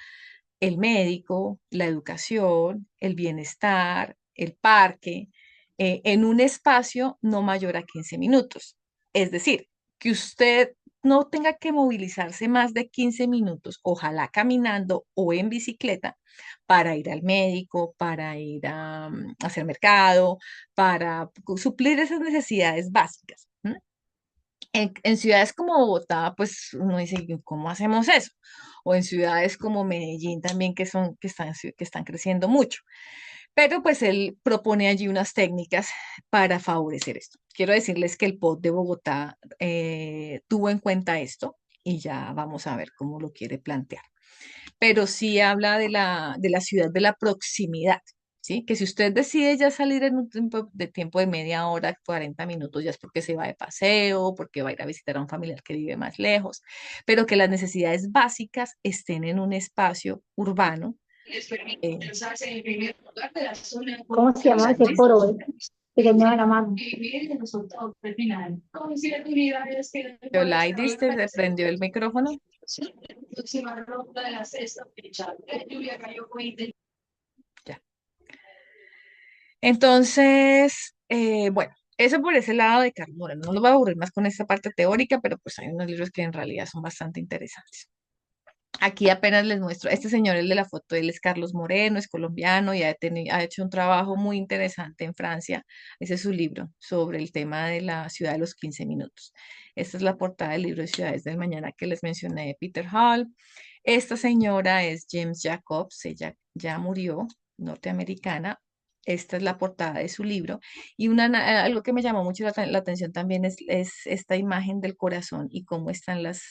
el médico, la educación, el bienestar, el parque, en un espacio no mayor a 15 minutos. Es decir, que usted no tenga que movilizarse más de 15 minutos, ojalá caminando o en bicicleta, para ir al médico, para ir a hacer mercado, para suplir esas necesidades básicas. ¿M? En ciudades como Bogotá, pues uno dice, ¿cómo hacemos eso? O en ciudades como Medellín también que están creciendo mucho. Pero pues él propone allí unas técnicas para favorecer esto. Quiero decirles que el POT de Bogotá tuvo en cuenta esto y ya vamos a ver cómo lo quiere plantear. Pero sí habla de la ciudad de la proximidad. ¿Sí? Que si usted decide ya salir en un tiempo de media hora, 40 minutos, ya es porque se va de paseo, porque va a ir a visitar a un familiar que vive más lejos, pero que las necesidades básicas estén en un espacio urbano. ¿Cómo se llama ese foro? Pequeño de la mano. Yolaidis, ¿te prendió el micrófono? Ya. Entonces, bueno, eso por ese lado de Carmona. No lo voy a aburrir más con esta parte teórica, pero pues hay unos libros que en realidad son bastante interesantes. Aquí apenas les muestro, este señor, el de la foto, él es Carlos Moreno, es colombiano y ha hecho un trabajo muy interesante en Francia. Ese es su libro sobre el tema de la ciudad de los 15 minutos. Esta es la portada del libro de Ciudades del Mañana que les mencioné de Peter Hall. Esta señora es James Jacobs, ella ya murió, norteamericana. Esta es la portada de su libro. Y algo que me llamó mucho la atención también es esta imagen del corazón y cómo están las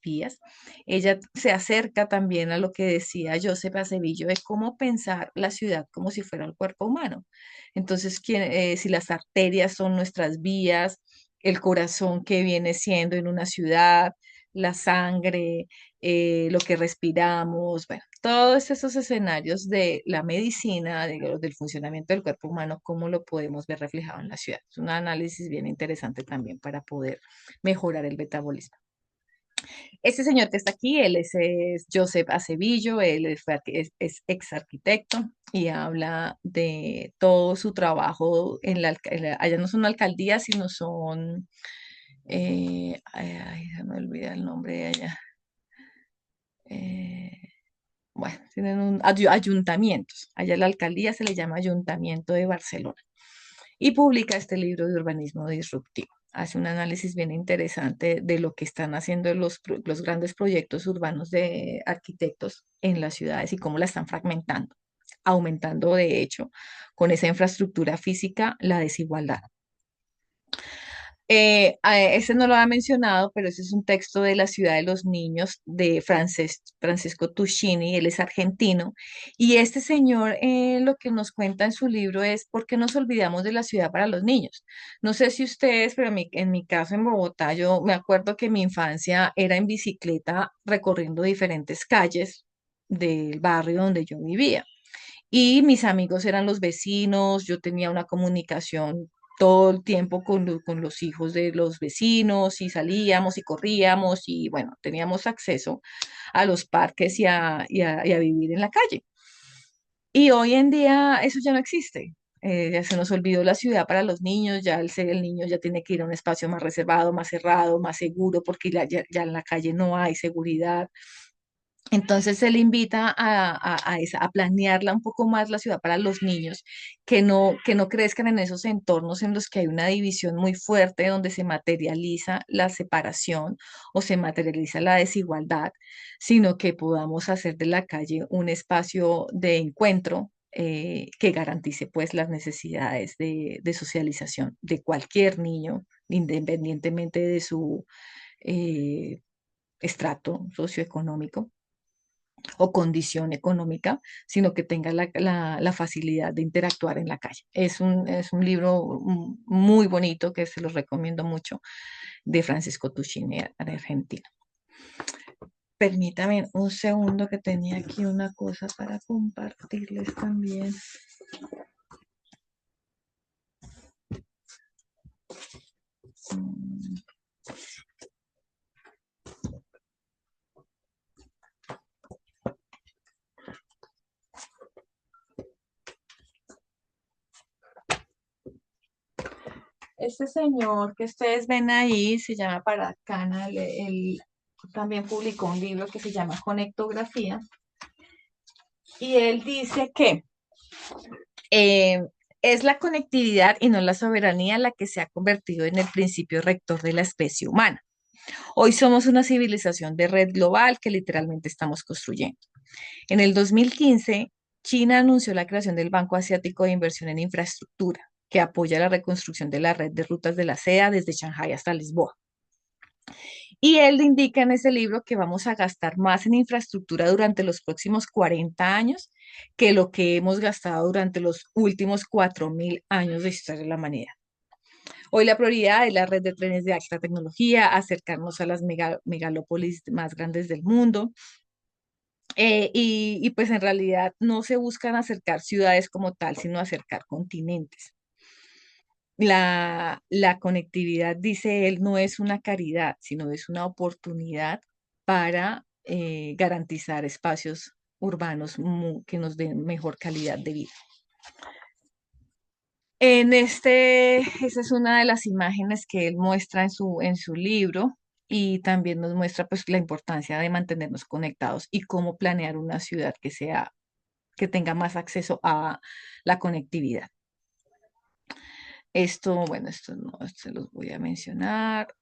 vías. Ella se acerca también a lo que decía Joseph Acevillo de cómo pensar la ciudad como si fuera el cuerpo humano. Entonces, si las arterias son nuestras vías, el corazón que viene siendo en una ciudad, la sangre, lo que respiramos, bueno, todos esos escenarios de la medicina, del funcionamiento del cuerpo humano, cómo lo podemos ver reflejado en la ciudad. Es un análisis bien interesante también para poder mejorar el metabolismo. Este señor que está aquí, es Joseph Acevillo, es ex arquitecto y habla de todo su trabajo allá no son alcaldías, sino son, se me olvida el nombre de allá. Eh, bueno, tienen ayuntamientos. Allá la alcaldía se le llama Ayuntamiento de Barcelona y publica este libro de urbanismo disruptivo. Hace un análisis bien interesante de lo que están haciendo los grandes proyectos urbanos de arquitectos en las ciudades y cómo la están fragmentando, aumentando de hecho con esa infraestructura física la desigualdad. Ese no lo ha mencionado, pero ese es un texto de La ciudad de los niños de Francesco Tuscini, él es argentino, y este señor lo que nos cuenta en su libro es por qué nos olvidamos de la ciudad para los niños. No sé si ustedes, pero en mi caso en Bogotá, yo me acuerdo que mi infancia era en bicicleta recorriendo diferentes calles del barrio donde yo vivía. Y mis amigos eran los vecinos, yo tenía una comunicación todo el tiempo con los hijos de los vecinos y salíamos y corríamos y bueno, teníamos acceso a los parques y a vivir en la calle. Y hoy en día eso ya no existe. Ya se nos olvidó la ciudad para los niños, ya el niño ya tiene que ir a un espacio más reservado, más cerrado, más seguro, porque ya en la calle no hay seguridad. Entonces se le invita a planearla un poco más la ciudad para los niños, que no crezcan en esos entornos en los que hay una división muy fuerte, donde se materializa la separación o se materializa la desigualdad, sino que podamos hacer de la calle un espacio de encuentro. Que garantice pues las necesidades de socialización de cualquier niño, independientemente de su eh, estrato socioeconómico o condición económica, sino que tenga la facilidad de interactuar en la calle. Es un libro muy bonito que se los recomiendo mucho, de Francisco Tuccini, de Argentina. Permítame un segundo, que tenía aquí una cosa para compartirles también. Mm. Este señor que ustedes ven ahí se llama Parag Khanna. Él también publicó un libro que se llama Conectografía, y él dice que eh, es la conectividad y no la soberanía la que se ha convertido en el principio rector de la especie humana. Hoy somos una civilización de red global que literalmente estamos construyendo. En el 2015, China anunció la creación del Banco Asiático de Inversión en Infraestructura, que apoya la reconstrucción de la red de rutas de la seda desde Shanghái hasta Lisboa. Y él indica en ese libro que vamos a gastar más en infraestructura durante los próximos 40 años que lo que hemos gastado durante los últimos 4.000 años de historia de la humanidad. Hoy la prioridad es la red de trenes de alta tecnología, acercarnos a las megalópolis más grandes del mundo. Y pues en realidad no se buscan acercar ciudades como tal, sino acercar continentes. La conectividad, dice él, no es una caridad, sino es una oportunidad para garantizar espacios urbanos que nos den mejor calidad de vida. Esa es una de las imágenes que él muestra en su libro, y también nos muestra pues la importancia de mantenernos conectados y cómo planear una ciudad que tenga más acceso a la conectividad. Bueno, esto no se los voy a mencionar.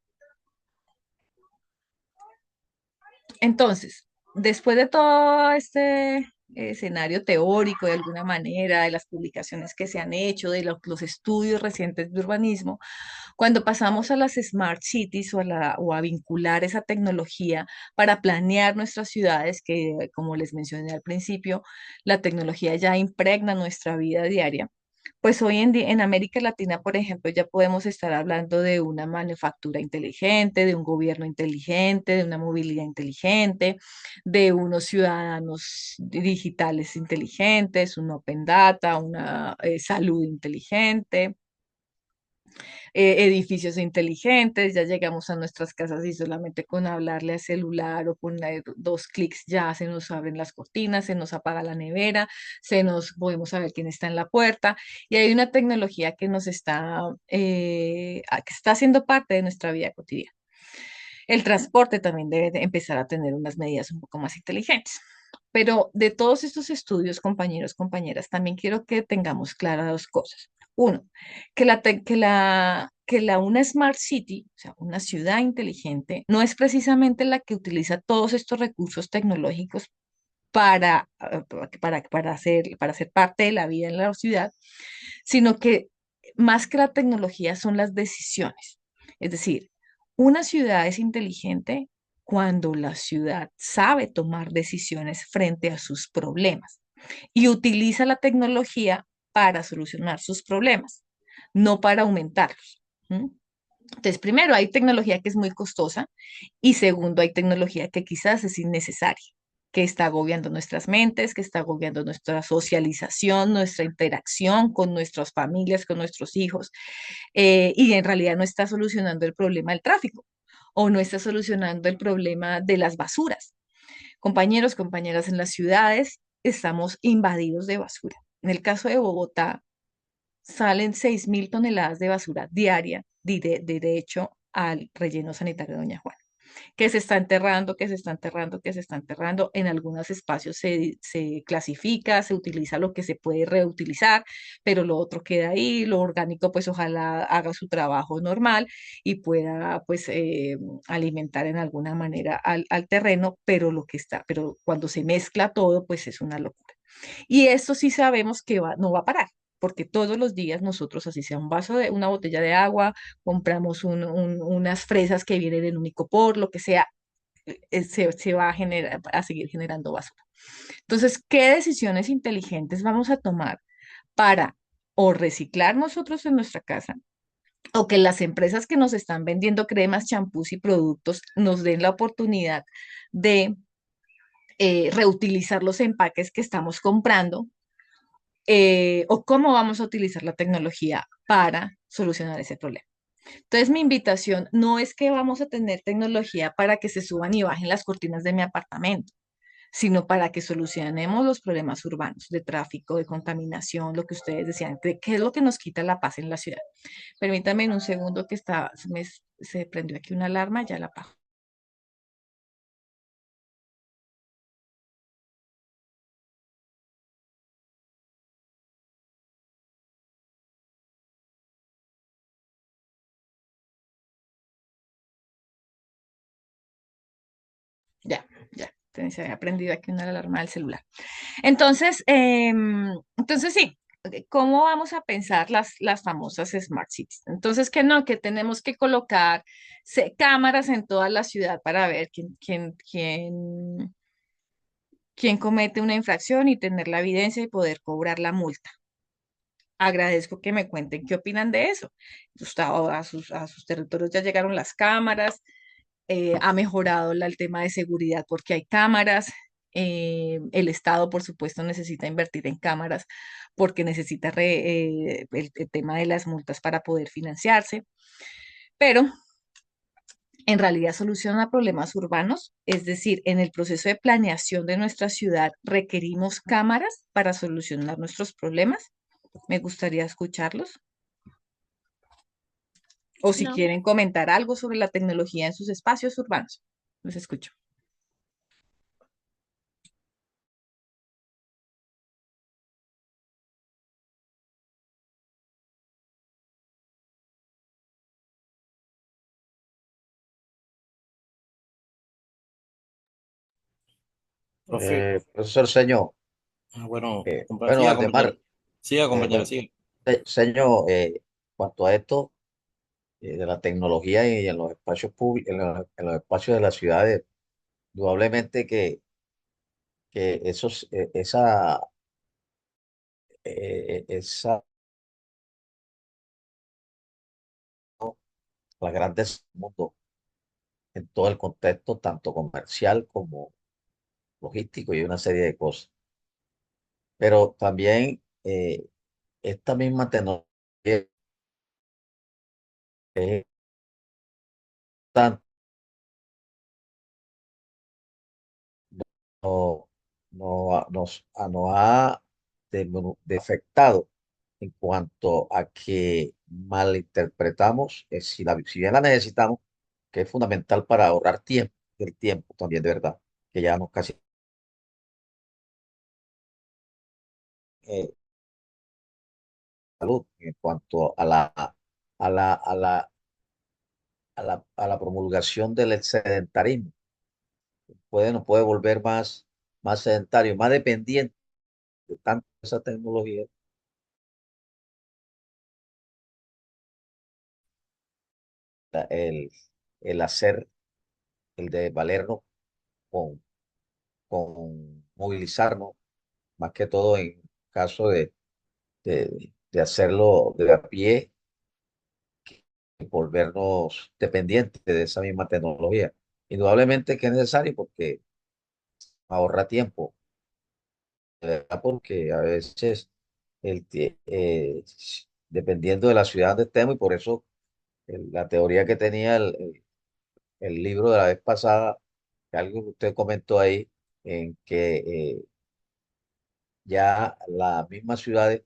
Entonces, después de todo este escenario teórico, de alguna manera, de las publicaciones que se han hecho, de los estudios recientes de urbanismo, cuando pasamos a las smart cities o a vincular esa tecnología para planear nuestras ciudades, que como les mencioné al principio, la tecnología ya impregna nuestra vida diaria. Pues hoy en día en América Latina, por ejemplo, ya podemos estar hablando de una manufactura inteligente, de un gobierno inteligente, de una movilidad inteligente, de unos ciudadanos digitales inteligentes, un open data, una salud inteligente, edificios inteligentes. Ya llegamos a nuestras casas y solamente con hablarle al celular o poner 2 clics ya se nos abren las cortinas, se nos apaga la nevera, podemos saber quién está en la puerta, y hay una tecnología que está haciendo parte de nuestra vida cotidiana. El transporte también debe de empezar a tener unas medidas un poco más inteligentes. Pero de todos estos estudios, compañeros, compañeras, también quiero que tengamos claras 2 cosas. Uno, una Smart City, o sea, una ciudad inteligente, no es precisamente la que utiliza todos estos recursos tecnológicos para ser parte de la vida en la ciudad, sino que más que la tecnología son las decisiones. Es decir, una ciudad es inteligente cuando la ciudad sabe tomar decisiones frente a sus problemas y utiliza la tecnología para solucionar sus problemas, no para aumentarlos. ¿M? Entonces, primero, hay tecnología que es muy costosa, y segundo, hay tecnología que quizás es innecesaria. que está agobiando nuestras mentes, que está agobiando nuestra socialización, nuestra interacción con nuestras familias, con nuestros hijos, y en realidad no está solucionando el problema del tráfico o no está solucionando el problema de las basuras. Compañeros, compañeras, en las ciudades estamos invadidos de basura. En el caso de Bogotá, salen 6.000 toneladas de basura diaria de hecho al relleno sanitario de Doña Juana, que se está enterrando, que se está enterrando, que se está enterrando. En algunos espacios se clasifica, se utiliza lo que se puede reutilizar, pero lo otro queda ahí, lo orgánico pues ojalá haga su trabajo normal y pueda pues alimentar en alguna manera al terreno, pero pero cuando se mezcla todo pues es una locura. Y esto sí sabemos que no va a parar, porque todos los días nosotros, así sea un vaso de una botella de agua, compramos unas fresas que vienen en un icopor, lo que sea, se va a generar, a seguir generando basura. Entonces, ¿qué decisiones inteligentes vamos a tomar para o reciclar nosotros en nuestra casa? O que las empresas que nos están vendiendo cremas, champús y productos nos den la oportunidad de reutilizar los empaques que estamos comprando, o cómo vamos a utilizar la tecnología para solucionar ese problema. Entonces, mi invitación no es que vamos a tener tecnología para que se suban y bajen las cortinas de mi apartamento, sino para que solucionemos los problemas urbanos de tráfico, de contaminación, lo que ustedes decían, qué es lo que nos quita la paz en la ciudad. Permítame un segundo que se prendió aquí una alarma, ya la apago. Ya, ya. Se había prendido aquí una alarma del celular. Entonces sí, ¿cómo vamos a pensar las famosas Smart Cities? Entonces, que no, que tenemos que colocar cámaras en toda la ciudad para ver quién comete una infracción y tener la evidencia y poder cobrar la multa. Agradezco que me cuenten qué opinan de eso. A sus territorios ya llegaron las cámaras, ha mejorado el tema de seguridad porque hay cámaras. El Estado, por supuesto, necesita invertir en cámaras porque necesita el tema de las multas para poder financiarse, pero en realidad soluciona problemas urbanos, es decir, en el proceso de planeación de nuestra ciudad requerimos cámaras para solucionar nuestros problemas. Me gustaría escucharlos. O si No, quieren comentar algo sobre la tecnología en sus espacios urbanos. Los escucho. Profe, Profesor Señor, bueno, bueno, siga además, compañero. Siga compañero, bueno, siga. Señor, cuanto a esto de la tecnología y en los espacios públicos, en los espacios de las ciudades, indudablemente que esa, las grandes mundos en todo el contexto, tanto comercial como logístico y una serie de cosas. Pero también esta misma tecnología es tan- no, nos ha defectado en cuanto a que malinterpretamos, si bien la necesitamos, que es fundamental para ahorrar tiempo, el tiempo también de verdad, que ya no casi eh, salud en cuanto a la promulgación del sedentarismo. Nos puede volver más sedentario, más dependiente de tanta esa tecnología. El, el hacer, el de valernos con, con movilizarnos, más que todo en caso de hacerlo de a pie y volvernos dependientes de esa misma tecnología. Indudablemente que es necesario porque ahorra tiempo, ¿verdad? Porque a veces dependiendo de la ciudad donde estemos, y por eso la teoría que tenía el libro de la vez pasada, que algo que usted comentó ahí, en que ya las mismas ciudades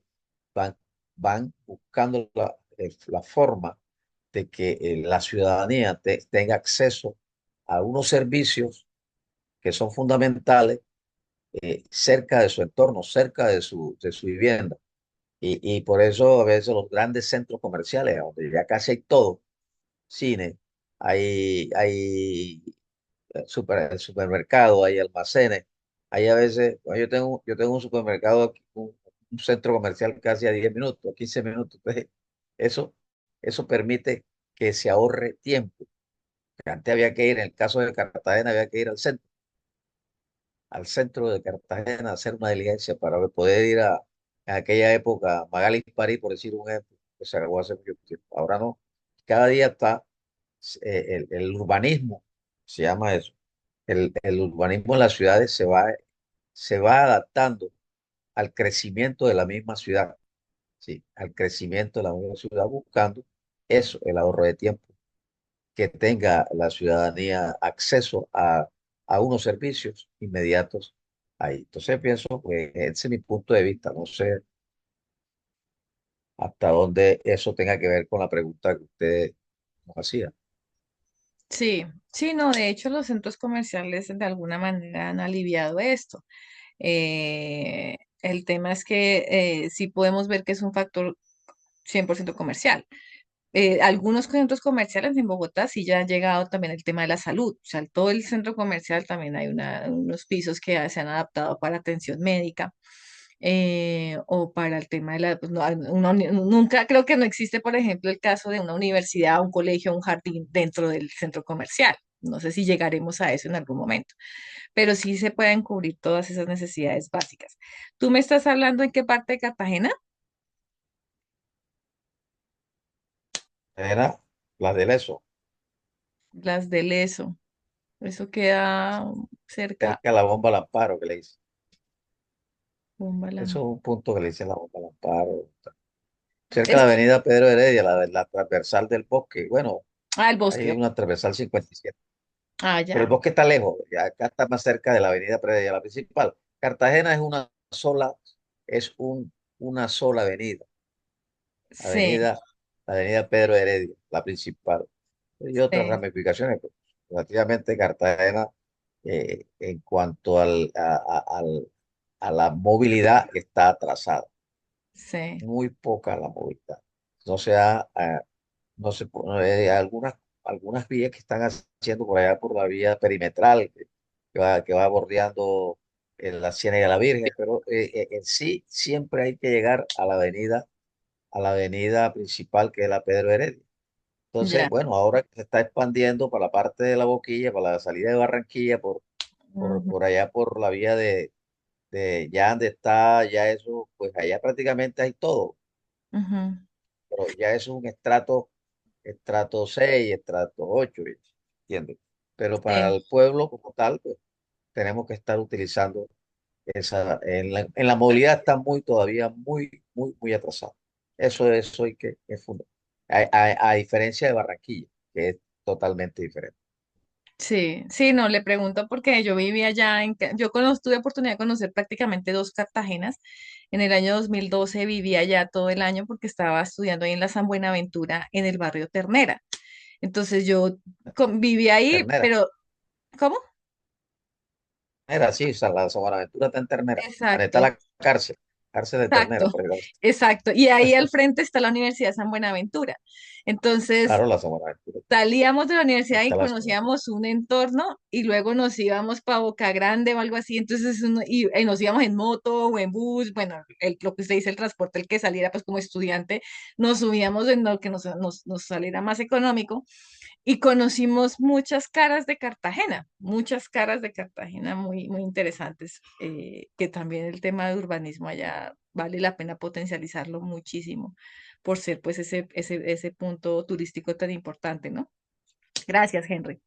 van, van buscando la forma de que la ciudadanía tenga acceso a unos servicios que son fundamentales cerca de su entorno, cerca de su vivienda. Y por eso a veces los grandes centros comerciales, donde ya casi hay todo, cine, hay supermercado, hay almacenes, hay a veces, bueno, yo tengo un supermercado aquí, un centro comercial casi a 10 minutos, a 15 minutos. Entonces, eso, eso permite que se ahorre tiempo. Antes había que ir, en el caso de Cartagena, había que ir al centro de Cartagena a hacer una diligencia para poder ir en aquella época a Magali París, por decir un ejemplo, que se acabó hace mucho tiempo. Ahora no, cada día está el urbanismo, se llama eso. El urbanismo en las ciudades se va adaptando al crecimiento de la misma ciudad, sí, al crecimiento de la misma ciudad, buscando eso, el ahorro de tiempo, que tenga la ciudadanía acceso a unos servicios inmediatos ahí. Entonces pienso, pues, ese es mi punto de vista. No sé hasta dónde eso tenga que ver con la pregunta que usted nos hacía. Sí, sí, no, de hecho los centros comerciales de alguna manera han aliviado esto. El tema es que sí podemos ver que es un factor 100% comercial. Algunos centros comerciales en Bogotá sí ya ha llegado también el tema de la salud. O sea, todo el centro comercial también hay unos pisos que se han adaptado para atención médica o para el tema de la... pues, nunca creo que no existe, por ejemplo, el caso de una universidad, un colegio, un jardín dentro del centro comercial. No sé si llegaremos a eso en algún momento, pero sí se pueden cubrir todas esas necesidades básicas. ¿Tú me estás hablando en qué parte de Cartagena? Era la del eso, Las del ESO. Eso queda cerca. cerca de la bomba al Amparo, que le dice. Eso Bumbalam. es un punto que le dice la bomba al Amparo. Cerca de la Es, avenida Pedro Heredia, la transversal del bosque. Bueno, el hay bosque. una transversal 57. Ah, Pero el ya. bosque está lejos, ya acá está más cerca de la avenida Pedro Heredia, la principal. Cartagena es una sola avenida, Sí, avenida, la avenida Pedro Heredia, la principal. Y otras sí, ramificaciones, pero relativamente Cartagena, en cuanto a la movilidad, está atrasada. sí. Muy poca la movilidad. No se ha, no se, algunas vías que están haciendo por allá por la vía perimetral, que va bordeando la Ciénaga de la Virgen, pero en sí siempre hay que llegar a la avenida principal, que es la Pedro Heredia. Entonces, Ya. bueno, ahora que se está expandiendo para la parte de la Boquilla, para la salida de Barranquilla, Ujú, por allá por la vía de ya donde está, ya eso, pues allá prácticamente hay todo, ujú. pero ya es un estrato 6, estrato 8, ¿entiendes? Pero para Sí, el pueblo como tal, pues tenemos que estar utilizando en la movilidad está todavía muy atrasado. Eso hay que, es a diferencia de Barranquilla, que es totalmente diferente. sí, sí, no, le pregunto porque yo vivía allá tuve oportunidad de conocer prácticamente dos Cartagenas. En el año 2012 vivía allá todo el año porque estaba estudiando ahí en la San Buenaventura, en el barrio Ternera. Entonces yo viví ahí, Ternera, pero, ¿cómo? Ternera, sí, o sea, la Buenaventura está en Ternera. Ahí está Exacto. la cárcel de Ternera, Exacto, por ejemplo. exacto. Y ahí al frente está la Universidad de San Buenaventura. Entonces, Claro, la Buenaventura, salíamos de la universidad y está la Buenaventura. conocíamos un entorno y luego nos íbamos para Boca Grande o algo así. Entonces, y nos íbamos en moto o en bus, bueno, lo que usted dice, el transporte, el que saliera pues como estudiante, nos subíamos en lo que nos saliera más económico y conocimos muchas caras de Cartagena muy, muy interesantes, que también el tema de urbanismo allá vale la pena potencializarlo muchísimo por ser pues ese punto turístico tan importante, ¿no? Gracias, Henry.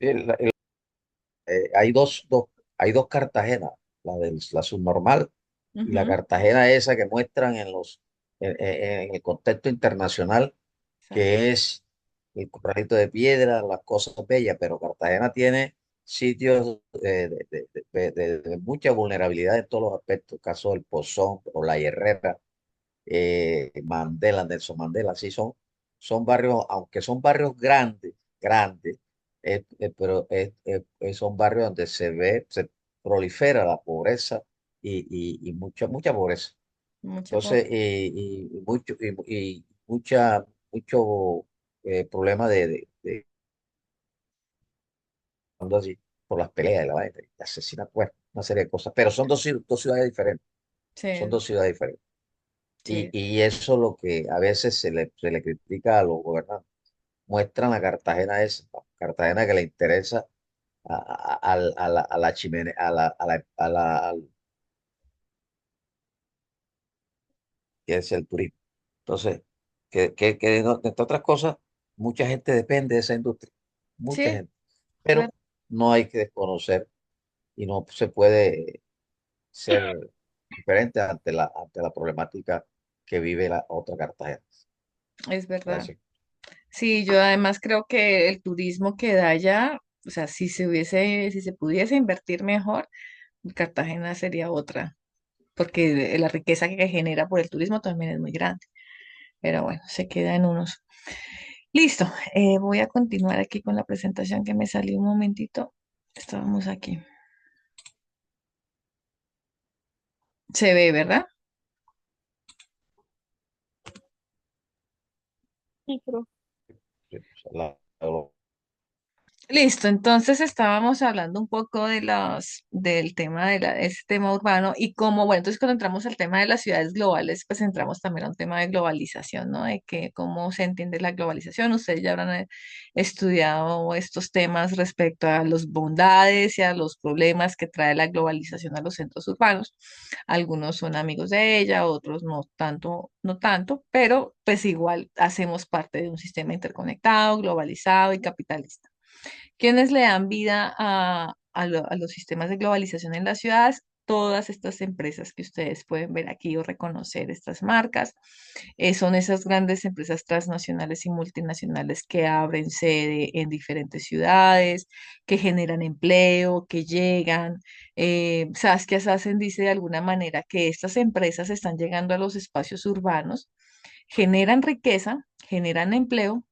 Sí, hay dos. hay dos Cartagenas, la subnormal y la Ujú, Cartagena esa que muestran en el contexto internacional, exacto. que es el Corralito de Piedra, las cosas bellas, pero Cartagena tiene sitios de mucha vulnerabilidad en todos los aspectos, caso del Pozón o La Herrera, Mandela, Nelson Mandela, sí son barrios, aunque son barrios grandes, grandes, pero son barrios donde se prolifera la pobreza y mucha pobreza. Mucha Entonces, pobreza. mucho problema ando así, por las peleas de la vaina, de asesinato, bueno, una serie de cosas, pero son dos ciudades diferentes, son Sí, dos ciudades diferentes. sí, Y eso es lo que a veces se le critica a los gobernantes. Muestran a Cartagena esa, ¿no? Cartagena que le interesa a la chimenea, que es el turismo. Entonces, entre otras cosas, mucha gente depende de esa industria, mucha sí, gente, pero no hay que desconocer y no se puede ser diferente ante la problemática que vive la otra Cartagena. es verdad. Gracias. Sí, yo además creo que el turismo que da allá, o sea, si se pudiese invertir mejor, Cartagena sería otra, porque la riqueza que genera por el turismo también es muy grande. Pero bueno, se queda en unos. Listo, voy a continuar aquí con la presentación que me salió un momentito. Estábamos aquí. Se ve, ¿verdad? Sí, creo. La- Listo, entonces estábamos hablando un poco del tema ese tema urbano y como, bueno, entonces cuando entramos al tema de las ciudades globales, pues entramos también a un tema de globalización, ¿no? De que cómo se entiende la globalización. Ustedes ya habrán estudiado estos temas respecto a las bondades y a los problemas que trae la globalización a los centros urbanos. Algunos son amigos de ella, otros no tanto, no tanto, pero pues igual hacemos parte de un sistema interconectado, globalizado y capitalista. ¿Quiénes le dan vida a los sistemas de globalización en las ciudades? Todas estas empresas que ustedes pueden ver aquí o reconocer estas marcas, son esas grandes empresas transnacionales y multinacionales que abren sede en diferentes ciudades, que generan empleo, que llegan. Saskia Sassen dice de alguna manera que estas empresas están llegando a los espacios urbanos, generan riqueza, generan empleo,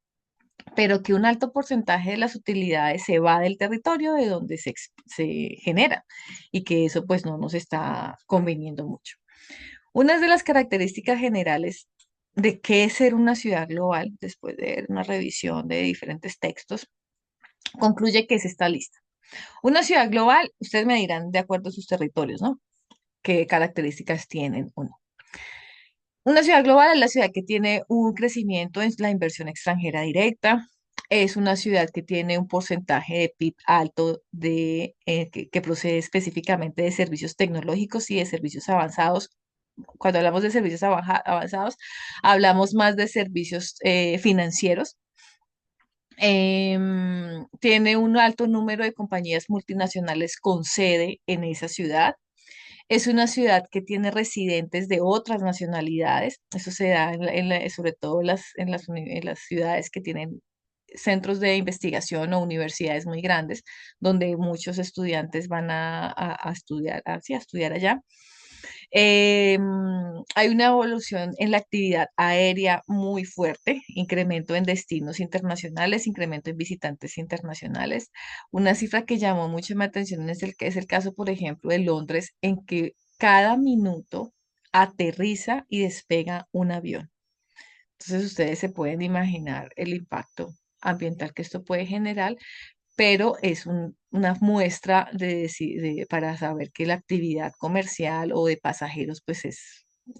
pero que un alto porcentaje de las utilidades se va del territorio de donde se genera y que eso pues no nos está conveniendo mucho. Una de las características generales de qué es ser una ciudad global, después de ver una revisión de diferentes textos, concluye que es esta lista. Una ciudad global, ustedes me dirán de acuerdo a sus territorios, ¿no? ¿Qué características tienen uno? Una ciudad global es la ciudad que tiene un crecimiento en la inversión extranjera directa. Es una ciudad que tiene un porcentaje de PIB alto que procede específicamente de servicios tecnológicos y de servicios avanzados. Cuando hablamos de servicios avanzados, hablamos más de servicios financieros. Tiene un alto número de compañías multinacionales con sede en esa ciudad. Es una ciudad que tiene residentes de otras nacionalidades. Eso se da sobre todo en las ciudades que tienen centros de investigación o universidades muy grandes, donde muchos estudiantes van a estudiar, sí, a estudiar allá. Eh, Hay una evolución en la actividad aérea muy fuerte, incremento en destinos internacionales, incremento en visitantes internacionales. Una cifra que llamó mucho mi atención es el caso, por ejemplo, de Londres, en que cada minuto aterriza y despega un avión. Entonces ustedes se pueden imaginar el impacto ambiental que esto puede generar, pero es una muestra para saber que la actividad comercial o de pasajeros, pues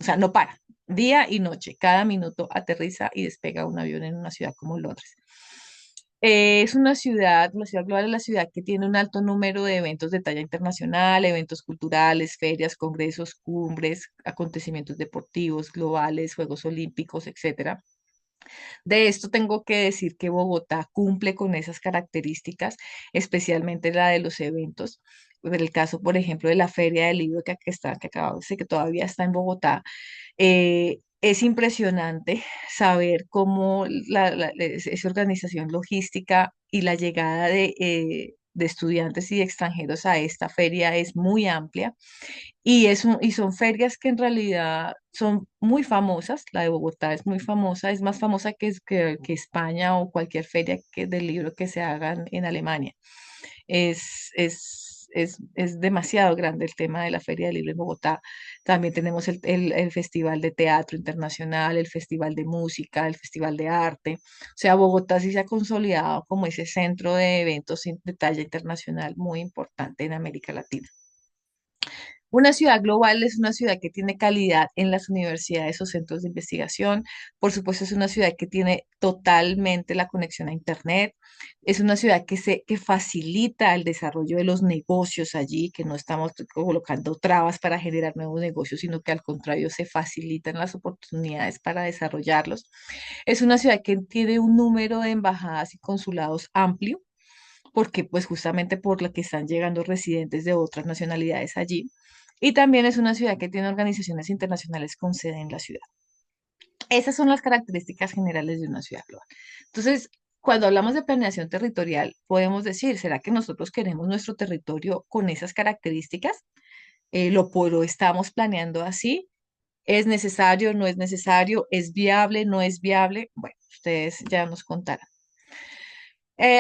o sea, no para, día y noche, cada minuto aterriza y despega un avión en una ciudad como Londres. Es una ciudad, la ciudad global es la ciudad que tiene un alto número de eventos de talla internacional, eventos culturales, ferias, congresos, cumbres, acontecimientos deportivos globales, Juegos Olímpicos, etcétera. De esto tengo que decir que Bogotá cumple con esas características, especialmente la de los eventos. en el caso, por ejemplo, de la Feria del Libro que acabo de decir, que todavía está en Bogotá, es impresionante saber cómo esa organización logística y la llegada de estudiantes y de extranjeros a esta feria es muy amplia y son ferias que en realidad son muy famosas. La de Bogotá es muy famosa, es más famosa que España o cualquier feria del libro que se hagan en Alemania. Es demasiado grande el tema de la Feria del Libro en Bogotá. También tenemos el Festival de Teatro Internacional, el Festival de Música, el Festival de Arte. O sea, Bogotá sí se ha consolidado como ese centro de eventos de talla internacional muy importante en América Latina. Una ciudad global es una ciudad que tiene calidad en las universidades o centros de investigación. Por supuesto, es una ciudad que tiene totalmente la conexión a Internet. Es una ciudad que facilita el desarrollo de los negocios allí, que no estamos colocando trabas para generar nuevos negocios, sino que al contrario se facilitan las oportunidades para desarrollarlos. Es una ciudad que tiene un número de embajadas y consulados amplio, porque pues justamente por la que están llegando residentes de otras nacionalidades allí. Y también es una ciudad que tiene organizaciones internacionales con sede en la ciudad. Esas son las características generales de una ciudad global. Entonces, cuando hablamos de planeación territorial, podemos decir, ¿será que nosotros queremos nuestro territorio con esas características? ¿Lo estamos planeando así? ¿Es necesario? ¿No es necesario? ¿Es viable? ¿No es viable? Bueno, ustedes ya nos contarán.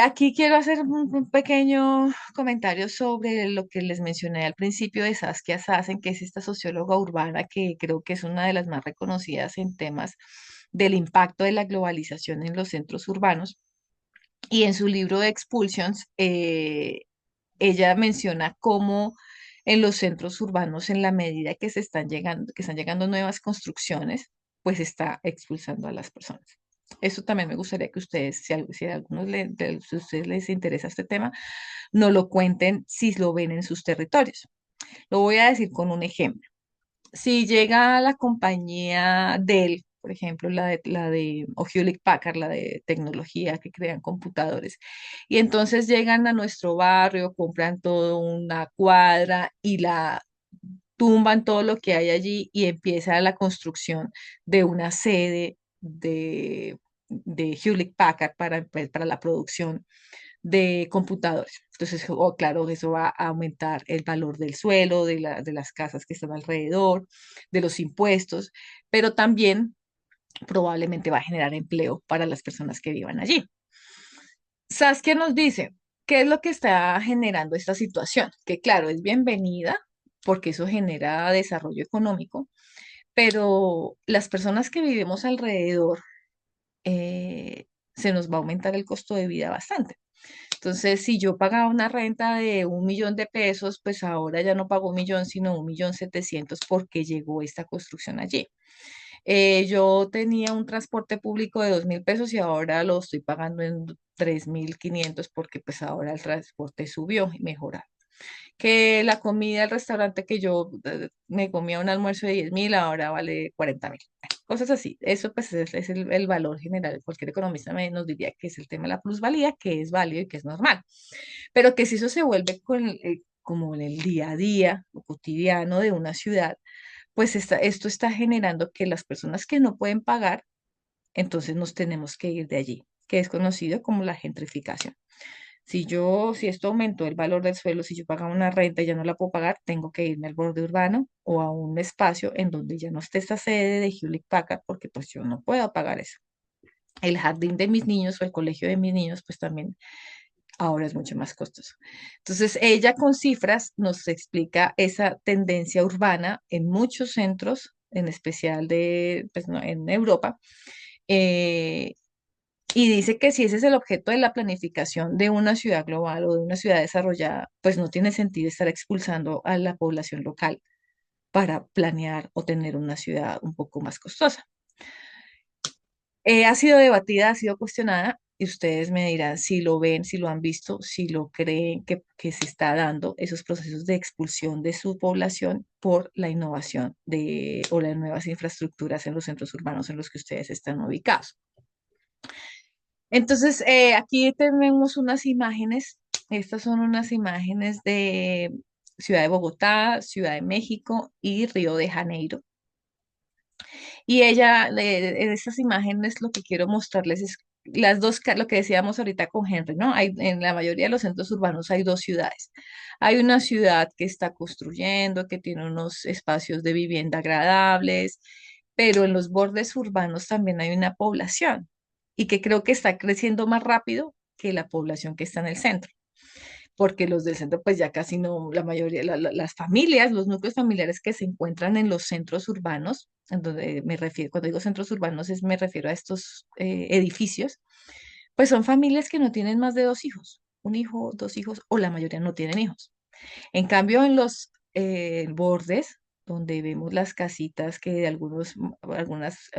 Aquí quiero hacer un pequeño comentario sobre lo que les mencioné al principio de Saskia Sassen, que es esta socióloga urbana que creo que es una de las más reconocidas en temas del impacto de la globalización en los centros urbanos. Y en su libro de Expulsions, ella menciona cómo en los centros urbanos, en la medida que están llegando nuevas construcciones, pues está expulsando a las personas. Eso también me gustaría que ustedes, si a algunos si a ustedes les interesa este tema, no lo cuenten si lo ven en sus territorios. Lo voy a decir con un ejemplo. Si llega la compañía Dell, por ejemplo, o Hewlett Packard, la de tecnología que crean computadores, y entonces llegan a nuestro barrio, compran toda una cuadra y la tumban todo lo que hay allí y empieza la construcción de una sede de Hewlett Packard para la producción de computadores. Entonces, claro, eso va a aumentar el valor del suelo, de las casas que están alrededor, de los impuestos, pero también probablemente va a generar empleo para las personas que vivan allí. Saskia nos dice, ¿qué es lo que está generando esta situación? Que claro, es bienvenida porque eso genera desarrollo económico, pero las personas que vivimos alrededor, se nos va a aumentar el costo de vida bastante. Entonces, si yo pagaba una renta de 1 millón de pesos, pues ahora ya no pago 1 millón, sino 1.700.000 porque llegó esta construcción allí. Yo tenía un transporte público de 2.000 pesos y ahora lo estoy pagando en 3.500 porque pues ahora el transporte subió y mejoró. Que la comida del restaurante que yo me comía un almuerzo de 10.000, ahora vale 40.000. Cosas así. Eso pues es el valor general. Cualquier economista nos diría que es el tema de la plusvalía, que es válido y que es normal. Pero que si eso se vuelve como en el día a día o cotidiano de una ciudad, pues esto está generando que las personas que no pueden pagar, entonces nos tenemos que ir de allí, que es conocido como la gentrificación. Si esto aumentó el valor del suelo, si yo pagaba una renta y ya no la puedo pagar, tengo que irme al borde urbano o a un espacio en donde ya no esté esta sede de Hewlett Packard porque pues yo no puedo pagar eso. El jardín de mis niños o el colegio de mis niños pues también ahora es mucho más costoso. Entonces, ella con cifras nos explica esa tendencia urbana en muchos centros, en especial pues, no, en Europa, eh, y dice que si ese es el objeto de la planificación de una ciudad global o de una ciudad desarrollada, pues no tiene sentido estar expulsando a la población local para planear o tener una ciudad un poco más costosa. Ha sido debatida, ha sido cuestionada y ustedes me dirán si lo ven, si lo han visto, si lo creen que se está dando esos procesos de expulsión de su población por la innovación o las nuevas infraestructuras en los centros urbanos en los que ustedes están ubicados. Entonces, aquí tenemos unas imágenes. Estas son unas imágenes Ciudad de Bogotá, Ciudad de México y Río de Janeiro. Y en estas imágenes lo que quiero mostrarles es las dos, lo que decíamos ahorita con Henry, ¿no? En la mayoría de los centros urbanos hay dos ciudades. Hay una ciudad que está construyendo, que tiene unos espacios de vivienda agradables, pero en los bordes urbanos también hay una población y que creo que está creciendo más rápido que la población que está en el centro, porque los del centro pues ya casi no, la mayoría, las familias, los núcleos familiares que se encuentran en los centros urbanos, en donde me refiero, cuando digo centros urbanos me refiero a estos edificios, pues son familias que no tienen más de dos hijos, un hijo, dos hijos, o la mayoría no tienen hijos. En cambio, en los bordes, donde vemos las casitas que algunas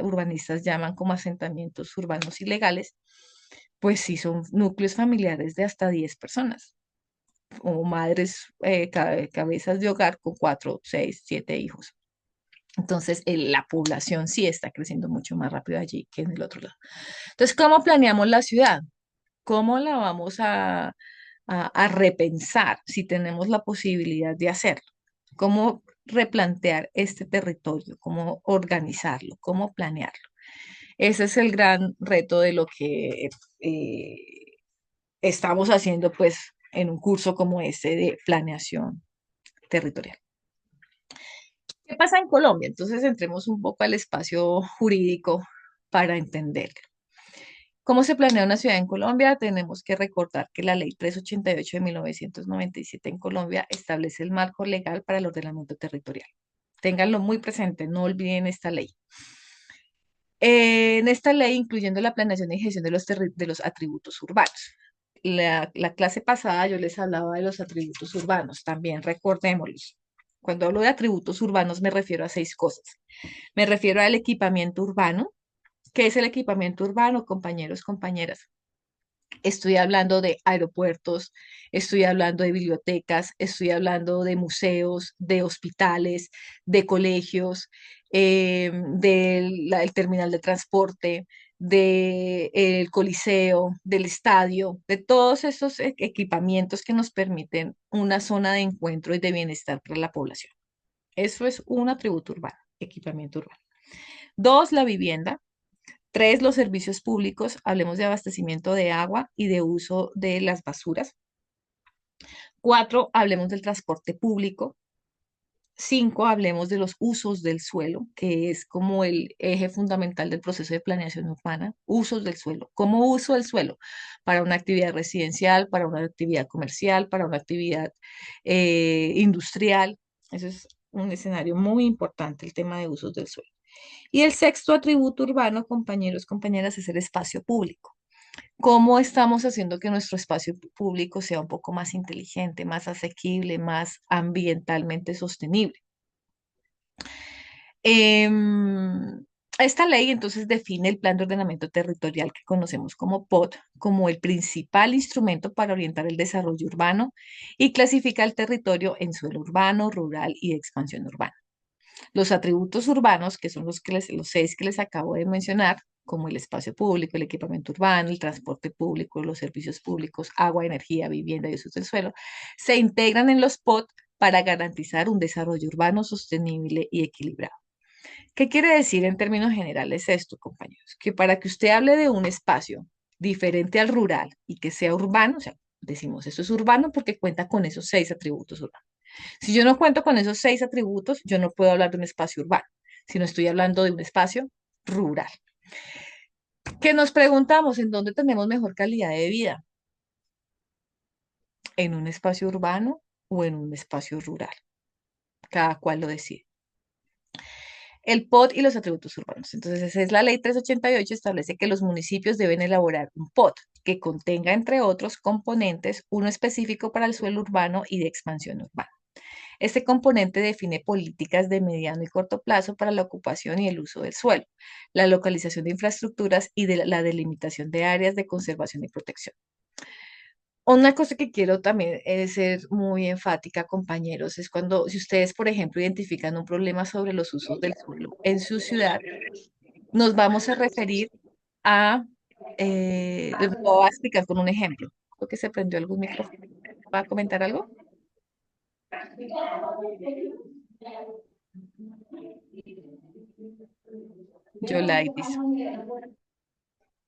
urbanistas llaman como asentamientos urbanos ilegales, pues sí son núcleos familiares de hasta 10 personas o madres, cabezas de hogar con 4, 6, 7 hijos. Entonces, la población sí está creciendo mucho más rápido allí que en el otro lado. Entonces, ¿cómo planeamos la ciudad? ¿Cómo la vamos a repensar si tenemos la posibilidad de hacerlo? ¿Cómo replantear este territorio? ¿Cómo organizarlo? ¿Cómo planearlo? Ese es el gran reto de lo que eh, estamos haciendo pues en un curso como este de planeación territorial. ¿Qué pasa en Colombia? Entonces entremos un poco al espacio jurídico para entenderlo. ¿Cómo se planea una ciudad en Colombia? Tenemos que recordar que la Ley 388 de 1997 en Colombia establece el marco legal para el ordenamiento territorial. Ténganlo muy presente, no olviden esta ley. En esta ley, incluyendo la planeación y gestión de los atributos urbanos. La clase pasada yo les hablaba de los atributos urbanos, también recordémoslos. Cuando hablo de atributos urbanos me refiero a 6 cosas. Me refiero al equipamiento urbano. ¿Qué es el equipamiento urbano, compañeros, compañeras? Estoy hablando de aeropuertos, estoy hablando de bibliotecas, estoy hablando de museos, de hospitales, de colegios, del terminal de transporte, del coliseo, del estadio, de todos esos equipamientos que nos permiten una zona de encuentro y de bienestar para la población. Eso es un atributo urbano, equipamiento urbano. 2, la vivienda. 3, los servicios públicos. Hablemos de abastecimiento de agua y de uso de las basuras. 4, hablemos del transporte público. 5, hablemos de los usos del suelo, que es como el eje fundamental del proceso de planeación urbana. Usos del suelo. ¿Cómo uso el suelo? Para una actividad residencial, para una actividad comercial, para una actividad industrial. Eso es un escenario muy importante, el tema de usos del suelo. Y el sexto atributo urbano, compañeros, compañeras, es el espacio público. ¿Cómo estamos haciendo que nuestro espacio público sea un poco más inteligente, más asequible, más ambientalmente sostenible? Esta ley entonces define el Plan de Ordenamiento Territorial que conocemos como POT como el principal instrumento para orientar el desarrollo urbano y clasifica el territorio en suelo urbano, rural y de expansión urbana. Los atributos urbanos, que son los 6 que les acabo de mencionar, como el espacio público, el equipamiento urbano, el transporte público, los servicios públicos, agua, energía, vivienda y usos del suelo, se integran en los POT para garantizar un desarrollo urbano sostenible y equilibrado. ¿Qué quiere decir en términos generales esto, compañeros? Que para que usted hable de un espacio diferente al rural y que sea urbano, o sea, decimos eso es urbano porque cuenta con esos 6 atributos urbanos. Si yo no cuento con esos 6 atributos, yo no puedo hablar de un espacio urbano, sino estoy hablando de un espacio rural. ¿Qué nos preguntamos? ¿En dónde tenemos mejor calidad de vida? ¿En un espacio urbano o en un espacio rural? Cada cual lo decide. El POT y los atributos urbanos. Entonces, esa es la ley 388, establece que los municipios deben elaborar un POT que contenga, entre otros componentes, uno específico para el suelo urbano y de expansión urbana. Este componente define políticas de mediano y corto plazo para la ocupación y el uso del suelo, la localización de infraestructuras y de la delimitación de áreas de conservación y protección. Una cosa que quiero también ser muy enfática, compañeros, es cuando, si ustedes, por ejemplo, identifican un problema sobre los usos del suelo en su ciudad, nos vamos a referir a, les voy a explicar con un ejemplo. Creo que se prendió algún micrófono. ¿Va a comentar algo? Yolaitis.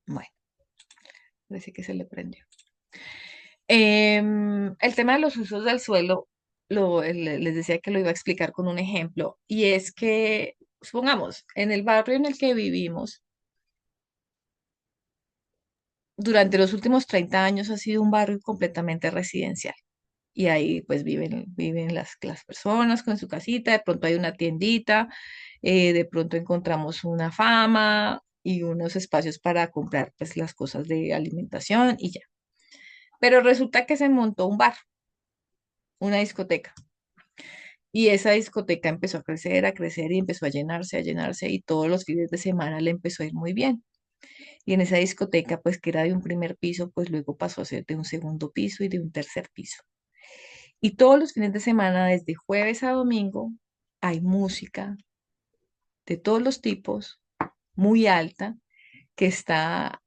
Bueno, parece que se le prendió. El tema de los usos del suelo, les decía que lo iba a explicar con un ejemplo, y es que, supongamos, en el barrio en el que vivimos, durante los últimos 30 años ha sido un barrio completamente residencial. Y ahí pues viven las personas con su casita, de pronto hay una tiendita, de pronto encontramos una fama y unos espacios para comprar pues las cosas de alimentación y ya. Pero resulta que se montó un bar, una discoteca. Y esa discoteca empezó a crecer y empezó a llenarse y todos los fines de semana le empezó a ir muy bien. Y en esa discoteca, pues que era de un primer piso, pues luego pasó a ser de un segundo piso y de un tercer piso. Y todos los fines de semana, desde jueves a domingo, hay música de todos los tipos, muy alta, que está,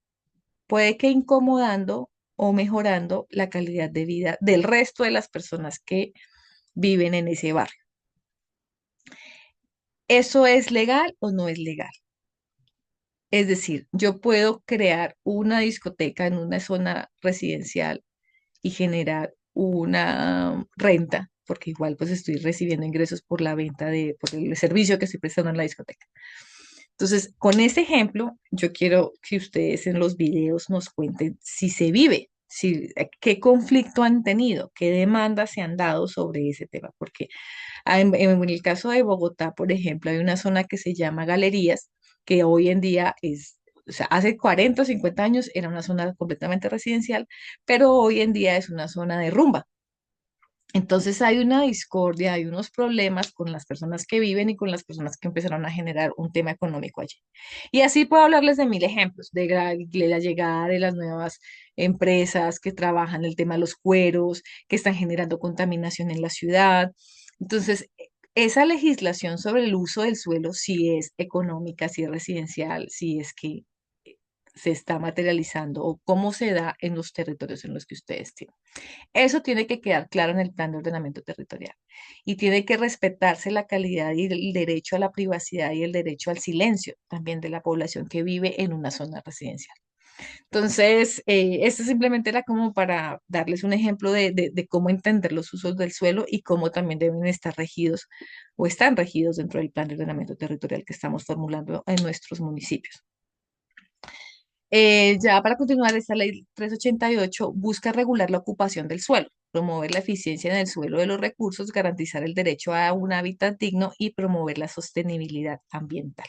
puede que incomodando o mejorando la calidad de vida del resto de las personas que viven en ese barrio. ¿Eso es legal o no es legal? Es decir, yo puedo crear una discoteca en una zona residencial y generar una renta, porque igual pues estoy recibiendo ingresos por la venta por el servicio que estoy prestando en la discoteca. Entonces, con este ejemplo, yo quiero que ustedes en los videos nos cuenten si se vive, qué conflicto han tenido, qué demandas se han dado sobre ese tema, porque en el caso de Bogotá, por ejemplo, hay una zona que se llama Galerías, que hoy en día o sea, hace 40 o 50 años era una zona completamente residencial, pero hoy en día es una zona de rumba. Entonces hay una discordia, hay unos problemas con las personas que viven y con las personas que empezaron a generar un tema económico allí. Y así puedo hablarles de mil ejemplos, de la llegada de las nuevas empresas que trabajan el tema de los cueros, que están generando contaminación en la ciudad. Entonces, esa legislación sobre el uso del suelo, si es económica, si es residencial, si es que se está materializando o cómo se da en los territorios en los que ustedes tienen. Eso tiene que quedar claro en el plan de ordenamiento territorial y tiene que respetarse la calidad y el derecho a la privacidad y el derecho al silencio también de la población que vive en una zona residencial. Entonces, esto simplemente era como para darles un ejemplo de cómo entender los usos del suelo y cómo también deben estar regidos o están regidos dentro del plan de ordenamiento territorial que estamos formulando en nuestros municipios. Ya para continuar, esta ley 388 busca regular la ocupación del suelo, promover la eficiencia en el suelo de los recursos, garantizar el derecho a un hábitat digno y promover la sostenibilidad ambiental.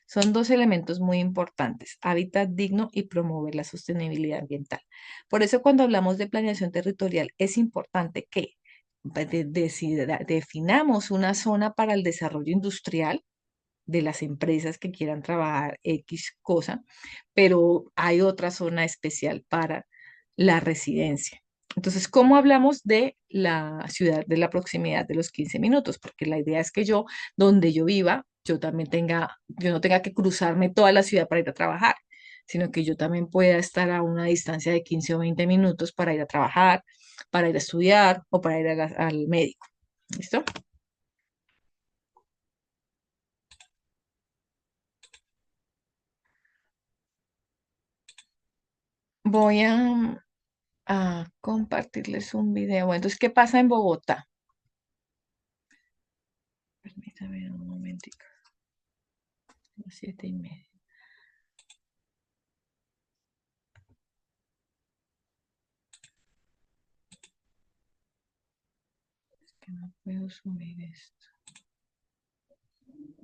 Son dos elementos muy importantes, hábitat digno y promover la sostenibilidad ambiental. Por eso cuando hablamos de planeación territorial es importante que definamos una zona para el desarrollo industrial de las empresas que quieran trabajar X cosa, pero hay otra zona especial para la residencia. Entonces, ¿cómo hablamos de la ciudad, de la proximidad de los 15 minutos? Porque la idea es que yo, donde yo viva, yo no tenga que cruzarme toda la ciudad para ir a trabajar, sino que yo también pueda estar a una distancia de 15 o 20 minutos para ir a trabajar, para ir a estudiar o para ir al médico. ¿Listo? Voy a compartirles un video. Bueno, entonces, ¿qué pasa en Bogotá? Permítame un momentico. Las 7:30. Es que no puedo subir esto.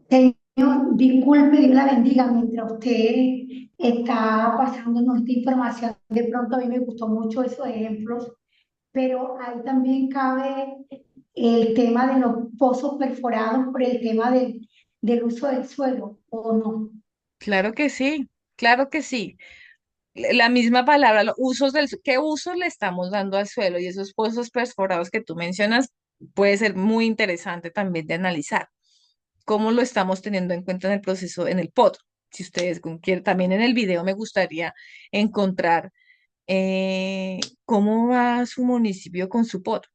Señor, disculpe, Dios la bendiga, mientras usted está pasándonos esta información, de pronto a mí me gustó mucho esos ejemplos, pero ahí también cabe el tema de los pozos perforados por el tema del uso del suelo, ¿o no? Claro que sí, claro que sí. La misma palabra, los usos ¿qué usos le estamos dando al suelo? Y esos pozos perforados que tú mencionas puede ser muy interesante también de analizar. ¿Cómo lo estamos teniendo en cuenta en el proceso, en el POT? Si ustedes quieren, también en el video me gustaría encontrar cómo va su municipio con su POT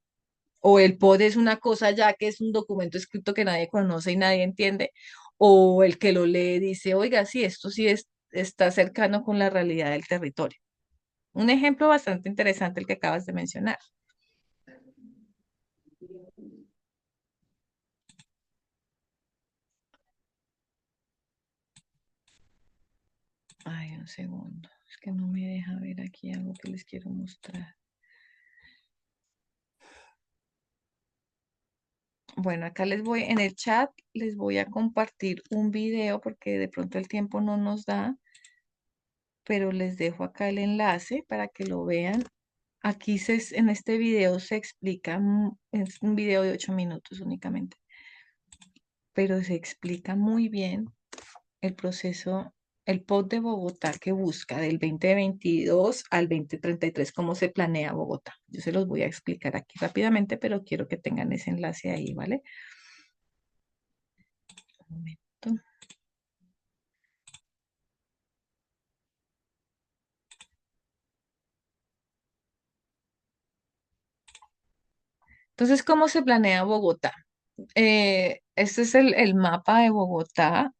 O el POD es una cosa ya que es un documento escrito que nadie conoce y nadie entiende, o el que lo lee dice, oiga, sí, esto sí está cercano con la realidad del territorio. Un ejemplo bastante interesante el que acabas de mencionar. Ay, un segundo. Es que no me deja ver aquí algo que les quiero mostrar. Bueno, acá en el chat les voy a compartir un video porque de pronto el tiempo no nos da, pero les dejo acá el enlace para que lo vean. Aquí en este video se explica, es un video de 8 minutos únicamente, pero se explica muy bien el proceso, el POT de Bogotá que busca del 2022 al 2033, cómo se planea Bogotá. Yo se los voy a explicar aquí rápidamente, pero quiero que tengan ese enlace ahí, ¿vale? Un momento. Entonces, ¿cómo se planea Bogotá? Este es el mapa de Bogotá,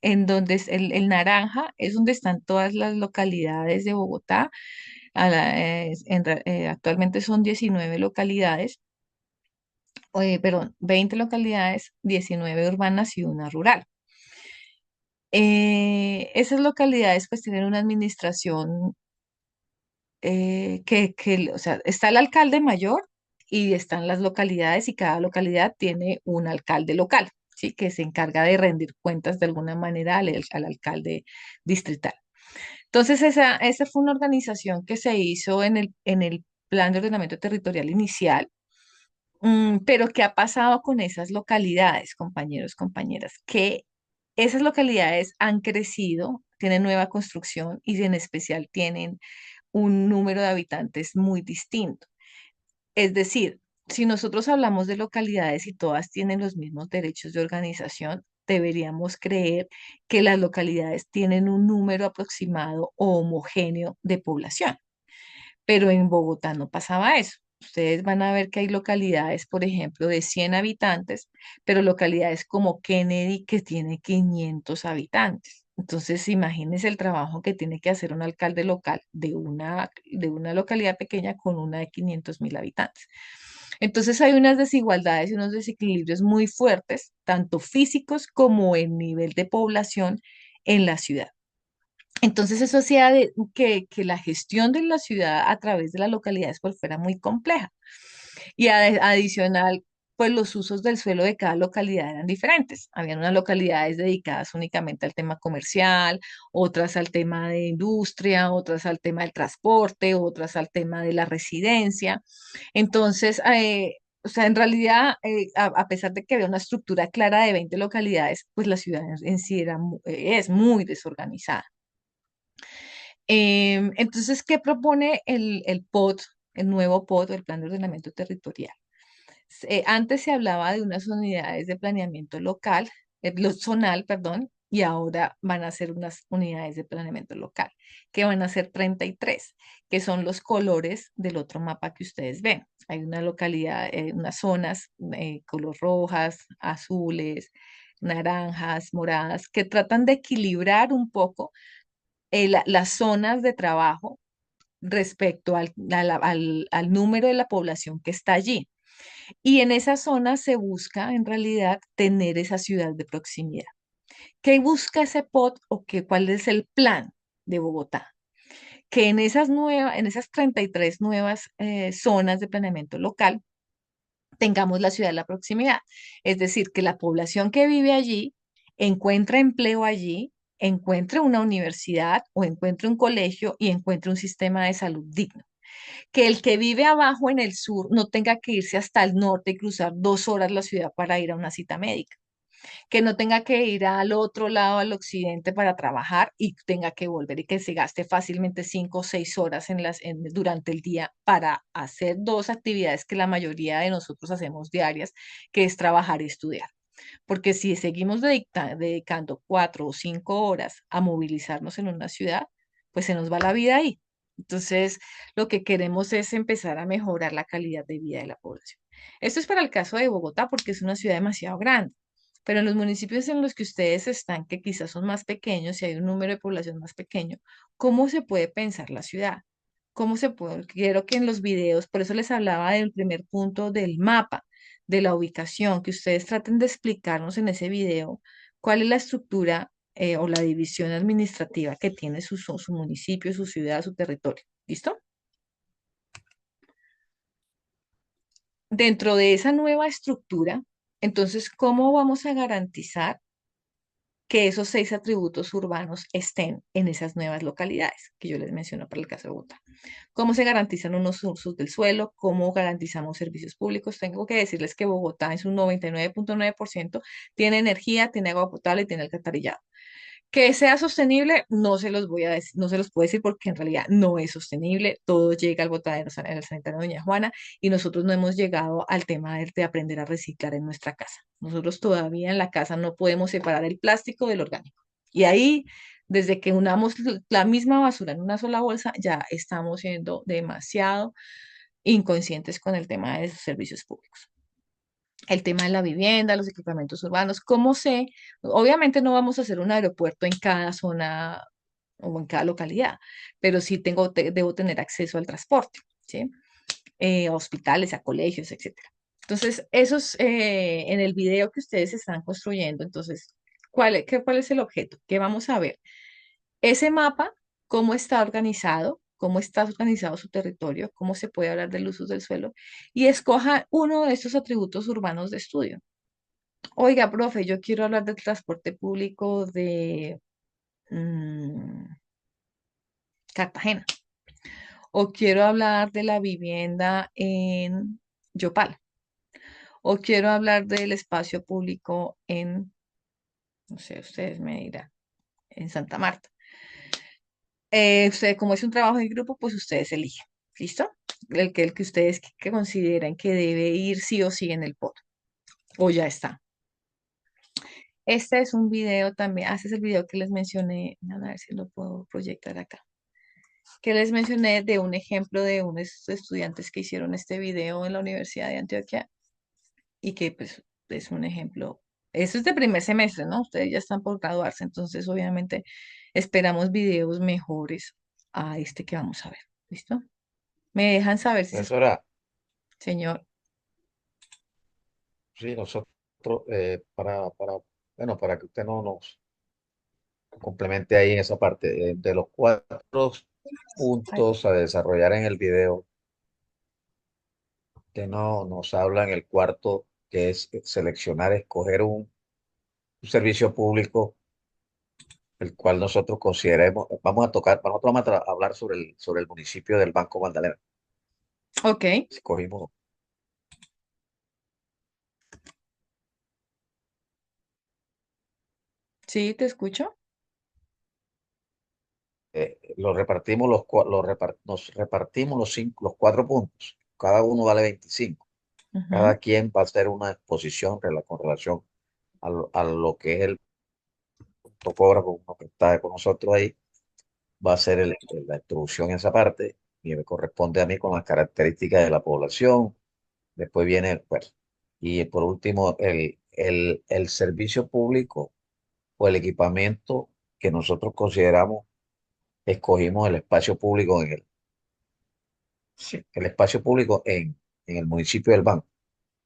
en donde el naranja es donde están todas las localidades de Bogotá. Actualmente son 19 localidades, perdón, 20 localidades, 19 urbanas y una rural. Esas localidades pues tienen una administración o sea, está el alcalde mayor y están las localidades y cada localidad tiene un alcalde local, ¿sí? Que se encarga de rendir cuentas de alguna manera al alcalde distrital. Entonces, esa fue una organización que se hizo en el Plan de Ordenamiento Territorial inicial. Pero ¿qué ha pasado con esas localidades, compañeros, compañeras? Que esas localidades han crecido, tienen nueva construcción y en especial tienen un número de habitantes muy distinto. Es decir, si nosotros hablamos de localidades y todas tienen los mismos derechos de organización, deberíamos creer que las localidades tienen un número aproximado o homogéneo de población. Pero en Bogotá no pasaba eso. Ustedes van a ver que hay localidades, por ejemplo, de 100 habitantes, pero localidades como Kennedy que tiene 500 habitantes. Entonces, imagínense el trabajo que tiene que hacer un alcalde local de una localidad pequeña con una de 500.000 habitantes. Entonces, hay unas desigualdades y unos desequilibrios muy fuertes, tanto físicos como en nivel de población en la ciudad. Entonces eso hacía que la gestión de la ciudad a través de las localidades pues fuera muy compleja. Y adicional, pues los usos del suelo de cada localidad eran diferentes. Habían unas localidades dedicadas únicamente al tema comercial, otras al tema de industria, otras al tema del transporte, otras al tema de la residencia. Entonces, o sea, en realidad, a pesar de que había una estructura clara de 20 localidades, pues la ciudad en sí es muy desorganizada. Entonces, ¿qué propone el POT, el nuevo POT, el Plan de Ordenamiento Territorial? Antes se hablaba de unas unidades de planeamiento local, zonal, perdón, y ahora van a ser unas unidades de planeamiento local, que van a ser 33, que son los colores del otro mapa que ustedes ven. Hay una localidad, unas zonas, color rojas, azules, naranjas, moradas, que tratan de equilibrar un poco las zonas de trabajo respecto al número de la población que está allí. Y en esa zona se busca en realidad tener esa ciudad de proximidad. ¿Qué busca ese POT o cuál es el plan de Bogotá? Que en esas 33 nuevas zonas de planeamiento local tengamos la ciudad de la proximidad. Es decir, que la población que vive allí encuentre empleo allí, encuentre una universidad o encuentre un colegio y encuentre un sistema de salud digno. Que el que vive abajo en el sur no tenga que irse hasta el norte y cruzar 2 horas la ciudad para ir a una cita médica. Que no tenga que ir al otro lado, al occidente, para trabajar y tenga que volver y que se gaste fácilmente 5 o 6 horas durante el día para hacer dos actividades que la mayoría de nosotros hacemos diarias, que es trabajar y estudiar. Porque si seguimos dedicando 4 o 5 horas a movilizarnos en una ciudad, pues se nos va la vida ahí. Entonces, lo que queremos es empezar a mejorar la calidad de vida de la población. Esto es para el caso de Bogotá porque es una ciudad demasiado grande, pero en los municipios en los que ustedes están, que quizás son más pequeños y hay un número de población más pequeño, ¿cómo se puede pensar la ciudad? ¿Cómo se puede? Quiero que en los videos, por eso les hablaba del primer punto del mapa, de la ubicación, que ustedes traten de explicarnos en ese video cuál es la estructura o la división administrativa que tiene su municipio, su ciudad, su territorio. ¿Listo? Dentro de esa nueva estructura, entonces, ¿cómo vamos a garantizar que esos 6 atributos urbanos estén en esas nuevas localidades que yo les menciono para el caso de Bogotá? ¿Cómo se garantizan unos usos del suelo? ¿Cómo garantizamos servicios públicos? Tengo que decirles que Bogotá en su 99.9% tiene energía, tiene agua potable y tiene alcantarillado. Que sea sostenible, no se los voy a decir, no se los puedo decir porque en realidad no es sostenible. Todo llega al botadero en el sanitario Doña Juana y nosotros no hemos llegado al tema de aprender a reciclar en nuestra casa. Nosotros todavía en la casa no podemos separar el plástico del orgánico. Y ahí, desde que unamos la misma basura en una sola bolsa, ya estamos siendo demasiado inconscientes con el tema de los servicios públicos. El tema de la vivienda, los equipamientos urbanos, ¿cómo sé? Obviamente no vamos a hacer un aeropuerto en cada zona o en cada localidad, pero sí debo tener acceso al transporte, ¿sí? A hospitales, a colegios, etcétera. Entonces, esos en el video que ustedes están construyendo, entonces, ¿cuál es el objeto? ¿Qué vamos a ver? Ese mapa, cómo está organizado su territorio, cómo se puede hablar del uso del suelo, y escoja uno de estos atributos urbanos de estudio. Oiga, profe, yo quiero hablar del transporte público de mm, Cartagena, o quiero hablar de la vivienda en Yopal, o quiero hablar del espacio público en, no sé, ustedes me dirán, en Santa Marta. Como es un trabajo en grupo, pues ustedes eligen. ¿Listo? El que ustedes que consideren que debe ir sí o sí en el pod. O ya está. Este es un video también. Este es el video que les mencioné. A ver si lo puedo proyectar acá. Que les mencioné de un ejemplo de unos estudiantes que hicieron este video en la Universidad de Antioquia y que pues es un ejemplo. Eso es de primer semestre, ¿no? Ustedes ya están por graduarse, entonces obviamente esperamos videos mejores a este que vamos a ver. ¿Listo? ¿Me dejan saber si se escucha, Profesora, señor? sí, nosotros, bueno, para que usted no nos complemente ahí en esa parte, de los 4 puntos a desarrollar en el video, que no nos habla en el cuarto, que es seleccionar, escoger un servicio público, el cual nosotros consideremos, nosotros vamos a hablar sobre el municipio del Banco Magdalena. Ok, Escogimos, sí, te escucho. lo repartimos, nos repartimos los 4 puntos, cada uno vale 25. Ujú, Cada quien va a hacer una exposición con relación a lo que es el topógrafo, uno que está con nosotros ahí, va a hacer la introducción en esa parte y me corresponde a mí con las características de la población. Después viene, pues, y por último, el servicio público o el equipamiento que nosotros consideramos, escogimos el espacio público sí, el espacio público en el municipio del Banco.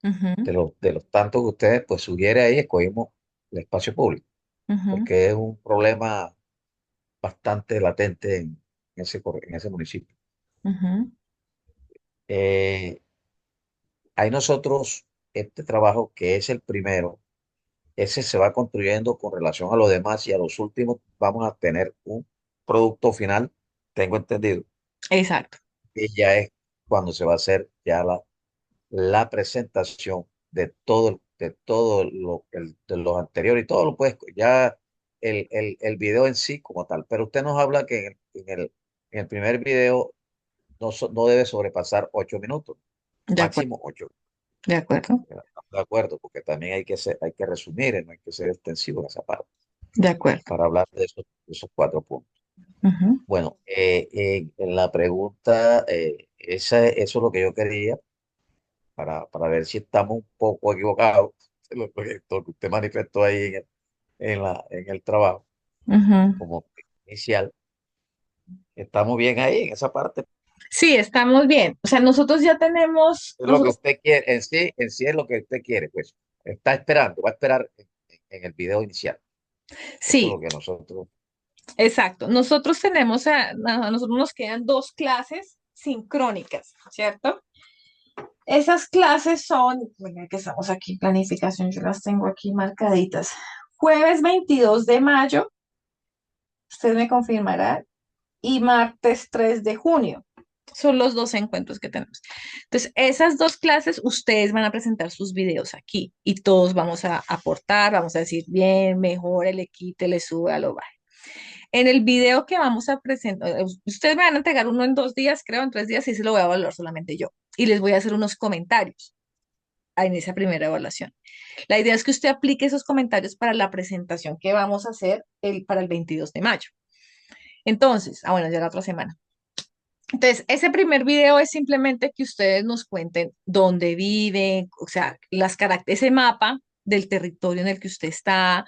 ujú, De los tantos que ustedes, pues, sugiere ahí, escogimos el espacio público, ujú, porque es un problema bastante latente en ese municipio. ujú. Eh, Hay nosotros, este trabajo que es el primero, ese se va construyendo con relación a los demás y a los últimos vamos a tener un producto final, tengo entendido, Exacto, que ya es cuando se va a hacer ya la presentación de los anteriores y todo lo pues ya el video en sí como tal. Pero usted nos habla que en el primer video no debe sobrepasar 8 minutos, de acuerdo, máximo 8. de acuerdo, Estamos de acuerdo, porque también hay que resumir, no hay que ser extensivo en esa parte, de acuerdo. para hablar de esos 4 puntos. Ujú. Bueno, en la pregunta, eso es lo que yo quería para ver si estamos un poco equivocados en lo que usted manifestó ahí en el trabajo Ujú. como inicial. Estamos bien ahí en esa parte. Sí, estamos bien. O sea, nosotros ya tenemos, Es lo que nosotros, usted quiere, en sí es lo que usted quiere, pues. Está esperando, va a esperar en el video inicial. Eso es sí, lo que nosotros. exacto. Nosotros tenemos, a nosotros nos quedan dos clases sincrónicas, ¿cierto? Esas clases son, bueno, que estamos aquí, planificación, yo las tengo aquí marcaditas. Jueves 22 de mayo, usted me confirmará, y martes 3 de junio. Son los dos encuentros que tenemos. Entonces, esas dos clases, ustedes van a presentar sus videos aquí y todos vamos a aportar, vamos a decir, bien, mejor, le quite, le sube, lo baje. En el video que vamos a presentar, ustedes me van a entregar uno en 2 días, creo, en 3 días, y se lo voy a evaluar solamente yo. Y les voy a hacer unos comentarios en esa primera evaluación. La idea es que usted aplique esos comentarios para la presentación que vamos a hacer para el 22 de mayo. Entonces, bueno, ya la otra semana. Entonces, ese primer video es simplemente que ustedes nos cuenten dónde viven, o sea, ese mapa del territorio en el que usted está,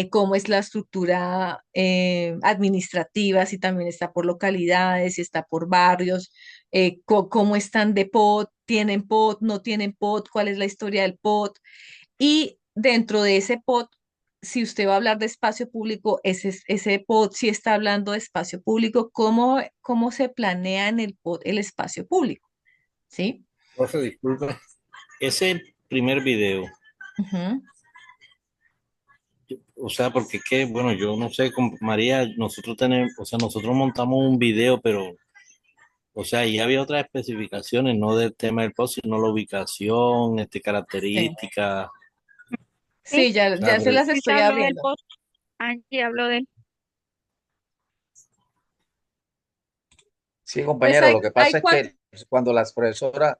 cómo es la estructura administrativa, si también está por localidades, si está por barrios, cómo están de POT, tienen POT, no tienen POT, cuál es la historia del POT. Y dentro de ese pod, si usted va a hablar de espacio público, ese pod sí está hablando de espacio público, ¿cómo se planea en el pod el espacio público? ¿Sí? Profe, disculpe. Ese primer video, Ujú. o sea, porque es que, bueno, yo no sé, con María, nosotros tenemos, o sea, nosotros montamos un video, pero, o sea, y había otras especificaciones, no del tema del post, sino la ubicación, Sí, características, Sí, sí, ya, o sea, ya se las sí se estoy habló del abriendo. post. Angie habló del. Sí, Pues compañero, hay, lo que hay pasa es cuatro. que cuando las profesora,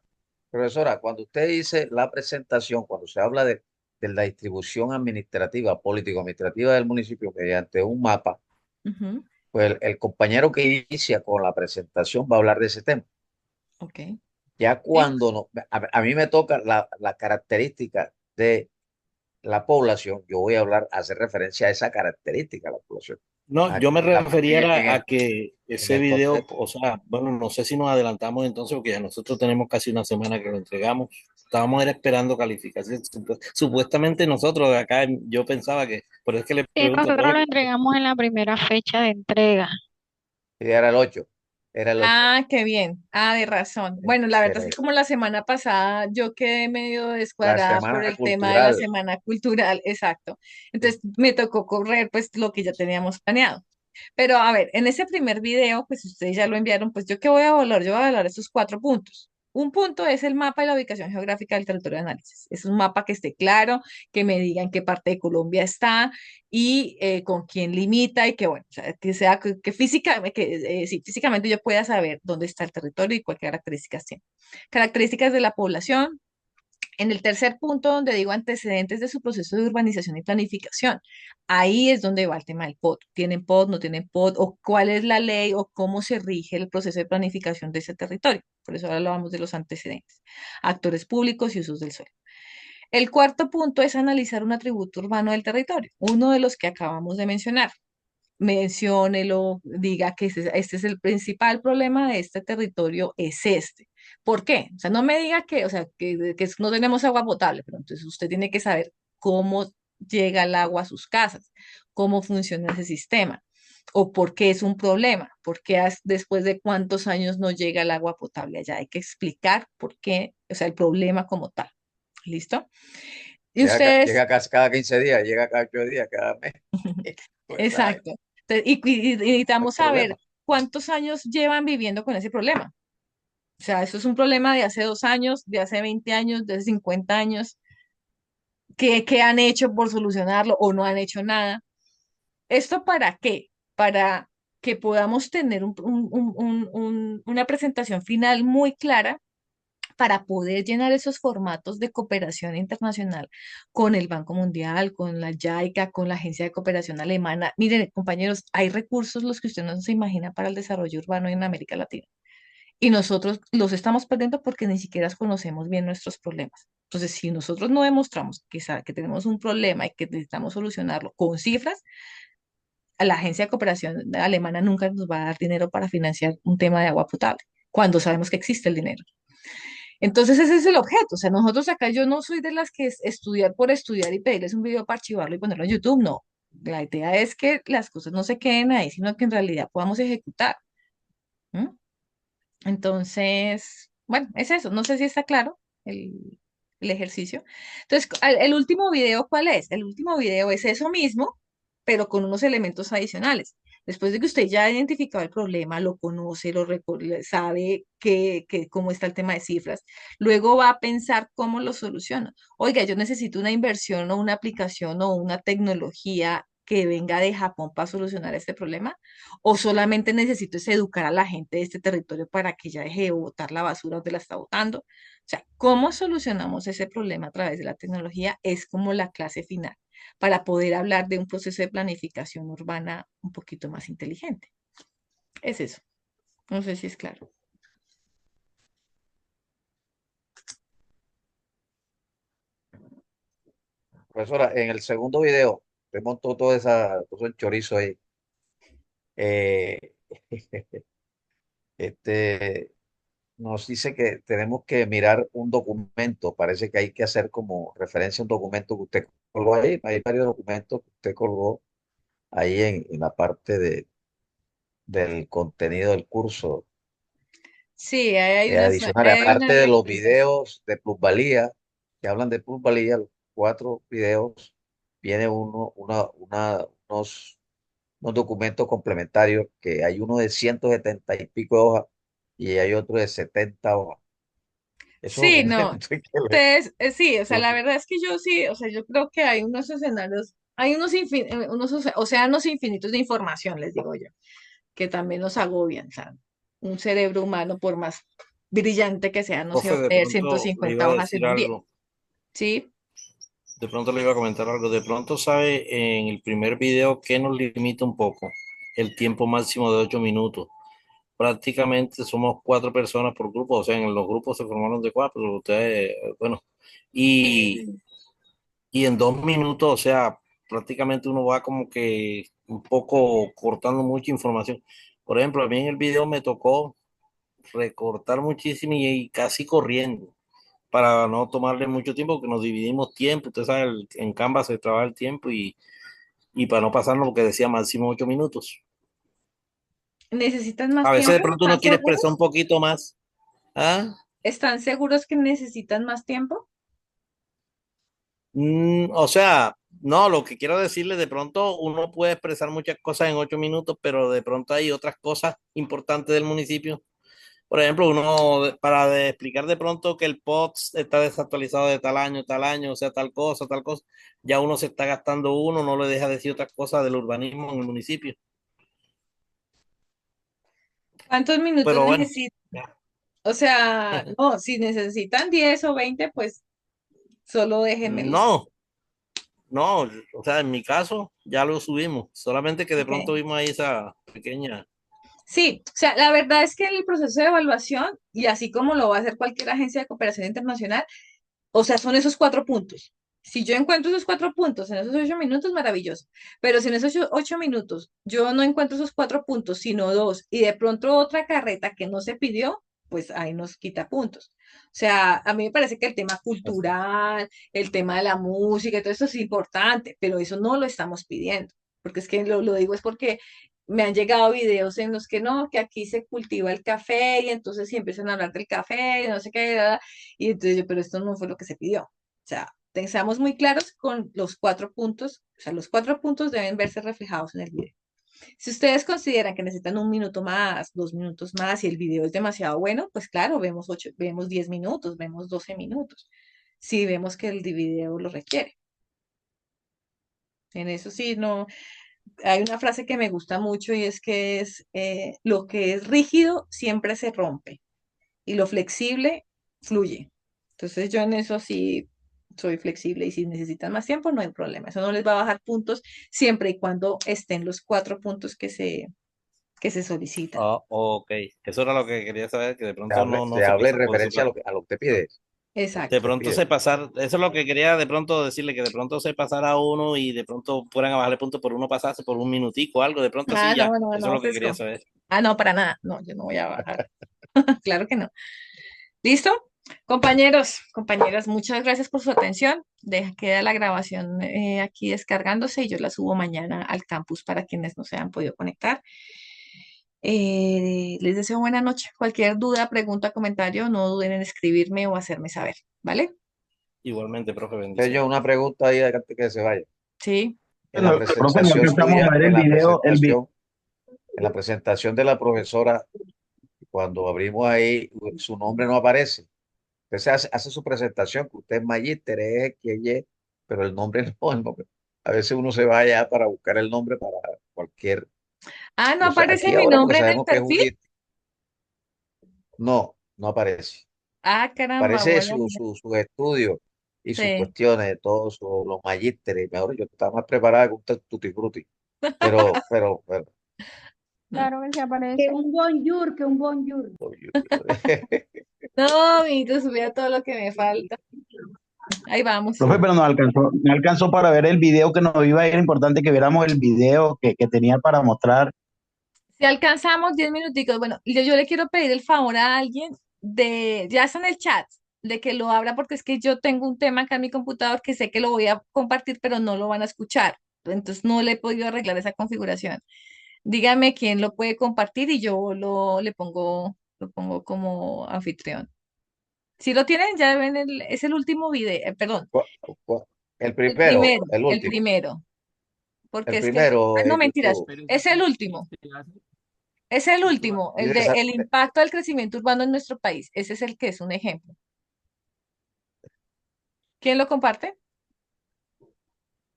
cuando usted dice la presentación, cuando se habla de la distribución administrativa, político-administrativa del municipio mediante un mapa, Ujú. pues el compañero que inicia con la presentación va a hablar de ese tema. Ok. Ya Sí. cuando a mí me toca la característica de la población, yo voy a hablar, hacer referencia a esa característica de la población. no, yo me refería a que En ese el video, contexto. o sea, bueno, no sé si nos adelantamos entonces, porque ya nosotros tenemos casi una semana que lo entregamos. Estábamos era esperando calificación. Supuestamente nosotros de acá, yo pensaba que, por eso es que le Sí, pregunto, nosotros profe, lo entregamos en la primera fecha de entrega. Y era el 8, era el 8. Ah, qué bien. Ah, de razón. Bueno, la verdad es Era que el- como la semana pasada yo quedé medio la descuadrada por semana el tema de la cultural. semana cultural, exacto. Entonces me tocó correr pues lo que ya teníamos planeado. Pero a ver, en ese primer video, pues ustedes ya lo enviaron, pues yo qué voy a evaluar, yo voy a evaluar estos 4 puntos. Un punto es el mapa y la ubicación geográfica del territorio de análisis. Es un mapa que esté claro, que me diga en qué parte de Colombia está y con quién limita y que bueno, o sea, que sea que sí, físicamente yo pueda saber dónde está el territorio y qué características tiene. Características de la población, en el tercer punto, donde digo antecedentes de su proceso de urbanización y planificación, ahí es donde va el tema del POT. ¿Tienen POT, no tienen POT? ¿O cuál es la ley o cómo se rige el proceso de planificación de ese territorio? Por eso ahora hablamos de los antecedentes. Actores públicos y usos del suelo. El cuarto punto es analizar un atributo urbano del territorio, uno de los que acabamos de mencionar. Menciónelo, diga que este es el principal problema de este territorio, es este. ¿Por qué? O sea, no me diga que, o sea, que no tenemos agua potable, pero entonces usted tiene que saber cómo llega el agua a sus casas, cómo funciona ese sistema, o por qué es un problema, por qué después de cuántos años no llega el agua potable allá. Hay que explicar por qué, o sea, el problema como tal. ¿Listo? Y ustedes, Llega casi cada 15 días, llega cada 8 días, cada mes. Pues nada, exacto. Entonces, y no hay necesitamos saber problema. cuántos años llevan viviendo con ese problema. O sea, eso es un problema de hace 2 años, de hace 20 años, de hace 50 años. ¿Qué han hecho por solucionarlo o no han hecho nada? ¿Esto para qué? Para que podamos tener una presentación final muy clara para poder llenar esos formatos de cooperación internacional con el Banco Mundial, con la JICA, con la Agencia de Cooperación Alemana. Miren, compañeros, hay recursos los que usted no se imagina para el desarrollo urbano en América Latina. Y nosotros los estamos perdiendo porque ni siquiera conocemos bien nuestros problemas. Entonces, si nosotros no demostramos que tenemos un problema y que necesitamos solucionarlo con cifras, a la Agencia de Cooperación Alemana nunca nos va a dar dinero para financiar un tema de agua potable, cuando sabemos que existe el dinero. Entonces ese es el objeto. O sea, nosotros acá yo no soy de las que es estudiar por estudiar y pedirles un video para archivarlo y ponerlo en YouTube, no. La idea es que las cosas no se queden ahí, sino que en realidad podamos ejecutar. ¿M? Entonces, bueno, es eso. No sé si está claro el ejercicio. Entonces, el último video, ¿cuál es? El último video es eso mismo, pero con unos elementos adicionales. Después de que usted ya ha identificado el problema, lo conoce, sabe cómo está el tema de cifras, luego va a pensar cómo lo soluciona. Oiga, yo necesito una inversión o una aplicación o una tecnología que venga de Japón para solucionar este problema, o solamente necesito es educar a la gente de este territorio para que ya deje de botar la basura donde la está botando. O sea, ¿cómo solucionamos ese problema a través de la tecnología? Es como la clase final para poder hablar de un proceso de planificación urbana un poquito más inteligente. Es eso. No sé si es claro. Profesora, en el segundo video, te montó todo el chorizo ahí. Eh, este, nos dice que tenemos que mirar un documento. Parece que hay que hacer como referencia a un documento que usted colgó ahí. Hay varios documentos que usted colgó ahí en la parte del contenido del curso. Sí, Adicional, hay aparte una de los referencia. videos de plusvalía, que hablan de plusvalía, los 4 videos, viene unos documentos complementarios, que hay uno de 170 y pico de hojas y hay otro de 70 hojas. Esos Sí, no. documentos hay que leer. Ustedes, sí, o sea, la verdad es que yo sí, o sea, yo creo que hay unos escenarios, hay unos océanos infinitos de información, les digo yo, que también nos agobian, o sea, un cerebro humano, por más brillante que sea, no se va Profe, a de leer pronto le iba 150 a hojas decir en un día, algo. ¿sí? De pronto le iba a comentar algo. De pronto sabe en el primer video que nos limita un poco el tiempo máximo de 8 minutos. Prácticamente somos 4 personas por grupo, o sea, en los grupos se formaron de 4. Ustedes, bueno, y, y en 2 minutos, o sea, prácticamente uno va como que un poco cortando mucha información. Por ejemplo, a mí en el video me tocó recortar muchísimo y casi corriendo para no tomarle mucho tiempo, que nos dividimos tiempo. Usted sabe, en Canva se trabaja el tiempo y para no pasarnos lo que decía máximo 8 minutos. ¿Necesitan más A veces de tiempo? pronto ¿Están uno quiere expresar un seguros? poquito más. ¿Ah? ¿Están seguros que necesitan más tiempo? O sea, no, lo que quiero decirle, de pronto uno puede expresar muchas cosas en 8 minutos, pero de pronto hay otras cosas importantes del municipio. Por ejemplo, para explicar de pronto que el POTS está desactualizado de tal año, o sea, tal cosa, ya uno se está gastando uno, no le deja decir otras cosas del urbanismo en el municipio. ¿Cuántos minutos Pero bueno, necesitan? O sea, no, si necesitan 10 o 20, pues solo déjenmelos. no, no, o sea, en mi caso ya lo subimos, solamente que de pronto Ok. vimos ahí esa pequeña. Sí, o sea, la verdad es que el proceso de evaluación, y así como lo va a hacer cualquier agencia de cooperación internacional, o sea, son esos 4 puntos. Si yo encuentro esos 4 puntos en esos 8 minutos, maravilloso. Pero si en esos 8 minutos yo no encuentro esos 4 puntos, sino dos, y de pronto otra carreta que no se pidió, pues ahí nos quita puntos. O sea, a mí me parece que el tema cultural, el tema de la música, y todo eso es importante, pero eso no lo estamos pidiendo. Porque es que lo digo es porque me han llegado videos en los que no, que aquí se cultiva el café y entonces sí empiezan a hablar del café y no sé qué, y entonces yo, pero esto no fue lo que se pidió. O sea, seamos muy claros con los 4 puntos, o sea, los 4 puntos deben verse reflejados en el video. Si ustedes consideran que necesitan 1 minuto más, 2 minutos más y el video es demasiado bueno, pues claro, vemos 10 minutos, vemos 12 minutos. Si vemos que el video lo requiere. En eso sí, no, hay una frase que me gusta mucho y es que es lo que es rígido siempre se rompe y lo flexible fluye. Entonces yo en eso sí soy flexible y si necesitan más tiempo no hay problema. Eso no les va a bajar puntos siempre y cuando estén los 4 puntos que se solicitan. Ah, ok, eso era lo que quería saber, que de pronto no Se se hable en pasó por su referencia plan. a lo que te pides. De Exacto. Te pronto pide. se pasar, eso es lo que quería de pronto decirle, que de pronto se pasara uno y de pronto fueran a bajarle puntos por uno pasarse por un minutico o algo, de pronto así Ah, no, ya, no, eso es no, lo que quería fresco. saber. Ah, no, para nada. No, yo no voy a bajar. Claro que no. ¿Listo? Compañeros, compañeras, muchas gracias por su atención. Queda la grabación aquí descargándose y yo la subo mañana al campus para quienes no se han podido conectar. Les deseo buena noche. Cualquier duda, pregunta, comentario, no duden en escribirme o hacerme saber, ¿vale? Igualmente, profe, Yo bendiciones. una pregunta ahí antes que se vaya. Sí. En la Profe, no presentación alcanzamos a suya, ver el video, en la presentación de la profesora, cuando abrimos ahí, su nombre no aparece. Usted hace su presentación, que usted es magíster, es que Y, pero el nombre no, el nombre. A veces uno se va allá para buscar el nombre para cualquier. Ah, ¿no Yo sé, aparece aquí mi ahora, porque nombre en el sabemos que es un perfil? IT. No, no aparece. Ah, caramba, Aparece voy a su, mirar. su, sus estudios y sus Sí. cuestiones, de todos los magísteres. Mejor, yo estaba más preparada que un tutti frutti. Pero, Claro que sí Que aparece. un bonjour, que un bonjour. No, amiguitos, vea todo lo que me falta. Ahí vamos. profe, pero no alcanzó para ver el video que nos iba a ir. Importante que viéramos el video que tenía para mostrar. Si alcanzamos 10 minuticos, bueno, yo le quiero pedir el favor a alguien ya está en el chat, de que lo abra porque es que yo tengo un tema acá en mi computador que sé que lo voy a compartir, pero no lo van a escuchar. Entonces no le he podido arreglar esa configuración. Dígame quién lo puede compartir y yo lo pongo como anfitrión. Si lo tienen, ya ven, es el último video, perdón, cu- cu- El el primero, primero, el el último. primero, porque El es que, primero no en mentiras, YouTube. es el último. Es el último, el Dice de el impacto del crecimiento urbano en nuestro país. Ese es el que es un ejemplo. ¿Quién lo comparte?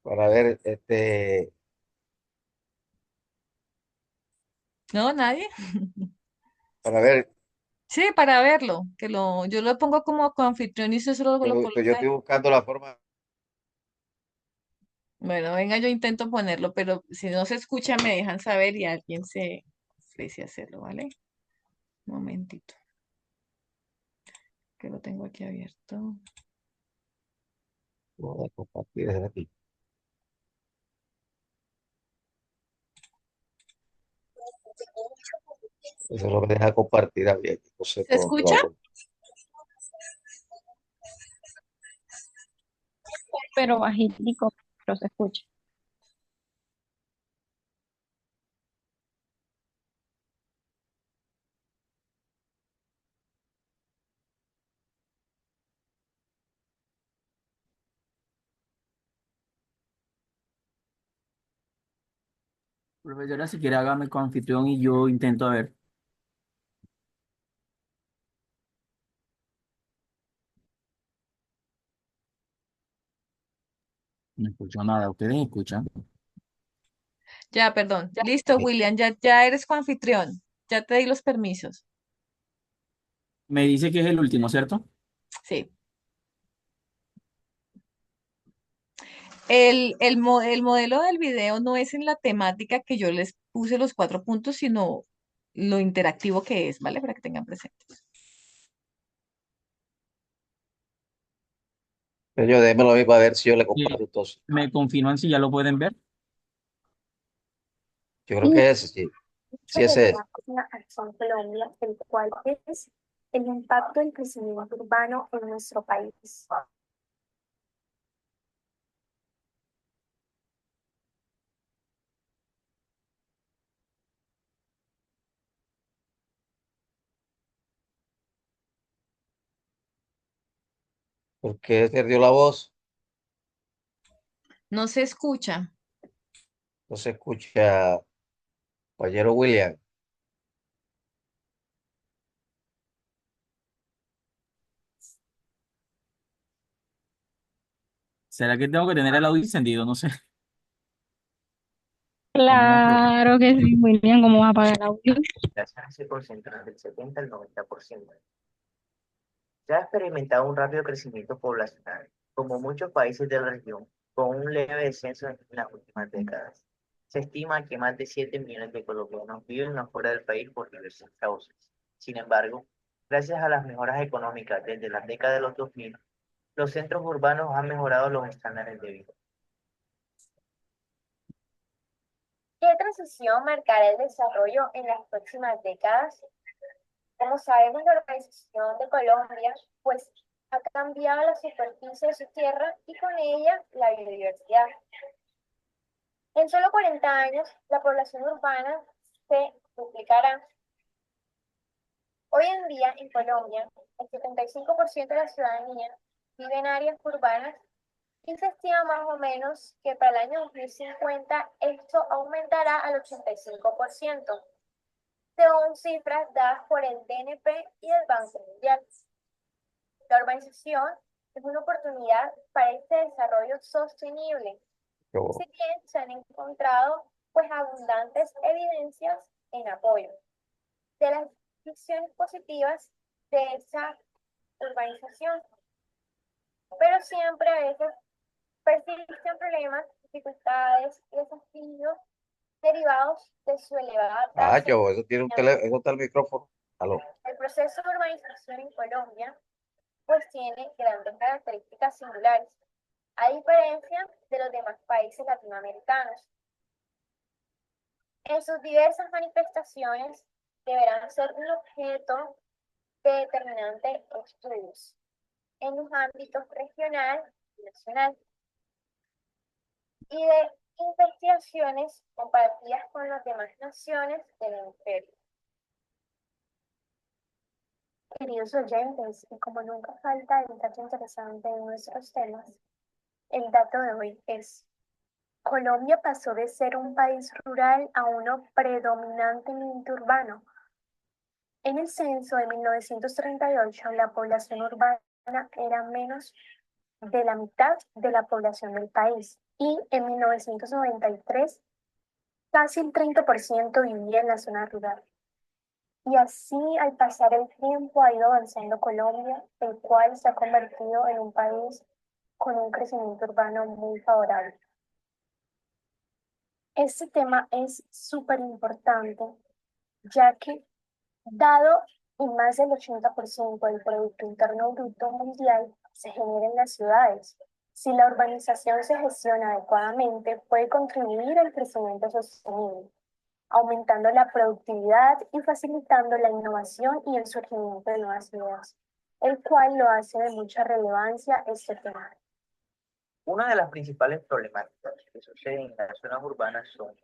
para ver, No, nadie. para ver, Sí, para verlo, yo lo pongo como coanfitrión y usted solo lo yo coloca ahí. estoy buscando la forma. Bueno, venga, yo intento ponerlo, pero si no se escucha, me dejan saber y alguien se ofrece a hacerlo, ¿vale? Un momentito, que lo tengo aquí abierto. Voy a compartir desde aquí. Eso es lo que deja compartir abierto. No sé ¿Se por dónde va escucha? a poner. Pero bajitico, pero se escucha. Profesora, si quiere hágame con anfitrión y yo intento a ver. No escucho nada. ¿Ustedes me escuchan? Ya, perdón. Listo, William, ya eres coanfitrión. Ya te di los permisos. Me dice que es el último, ¿cierto? Sí. El modelo del video no es en la temática que yo les puse los 4 puntos, sino lo interactivo que es, ¿vale? Para que tengan presente. Yo démelo a mí para ver si yo le Sí. comparto entonces. ¿Me confirman si ya lo pueden ver? Yo creo que ese sí. Sí, ese es. Acción Colombia, el cual es el impacto del crecimiento urbano en nuestro país. ¿Por qué perdió la voz? No se escucha. No se escucha, compañero William. ¿Será que tengo que tener el audio encendido? No sé. Vamos a probar. Claro que sí, William, ¿cómo va a apagar el audio? Ese porcentaje del 70 al 90%. Se ha experimentado un rápido crecimiento poblacional, como muchos países de la región, con un leve descenso en las últimas décadas. Se estima que más de 7 millones de colombianos viven afuera del país por diversas causas. Sin embargo, gracias a las mejoras económicas desde la década de los 2000, los centros urbanos han mejorado los estándares de vida. ¿Qué transición marcará el desarrollo en las próximas décadas? Como sabemos, la urbanización de Colombia, pues, ha cambiado la superficie de su tierra y con ella la biodiversidad. En solo 40 años, la población urbana se duplicará. Hoy en día, en Colombia, el 75% de la ciudadanía vive en áreas urbanas y se estima más o menos que para el año 2050 esto aumentará al 85%, según cifras dadas por el DNP y el Banco Mundial. La urbanización es una oportunidad para este desarrollo sostenible, si bien se han encontrado pues abundantes evidencias en apoyo de las visiones positivas de esa urbanización, pero siempre a veces persisten problemas, dificultades y desafíos derivados de su elevada tasa. Eso tiene un teléfono, eso está el micrófono. Aló. El proceso de urbanización en Colombia pues tiene grandes características singulares, a diferencia de los demás países latinoamericanos. En sus diversas manifestaciones deberán ser un objeto de determinante estudios en los ámbitos regional y nacional y de investigaciones compartidas con las demás naciones del hemisferio. Queridos oyentes, y como nunca falta el dato interesante en nuestros temas, el dato de hoy es: Colombia pasó de ser un país rural a uno predominantemente urbano. En el censo de 1938, la población urbana era menos de la mitad de la población del país y en 1993 casi el 30% vivía en la zona rural. Y así, al pasar el tiempo, ha ido avanzando Colombia, el cual se ha convertido en un país con un crecimiento urbano muy favorable. Este tema es súper importante, ya que dado que más del 80% del Producto Interno Bruto mundial se genera en las ciudades, si la urbanización se gestiona adecuadamente, puede contribuir al crecimiento sostenible, aumentando la productividad y facilitando la innovación y el surgimiento de nuevas ideas, el cual lo hace de mucha relevancia este tema. Una de las principales problemáticas que suceden en las zonas urbanas son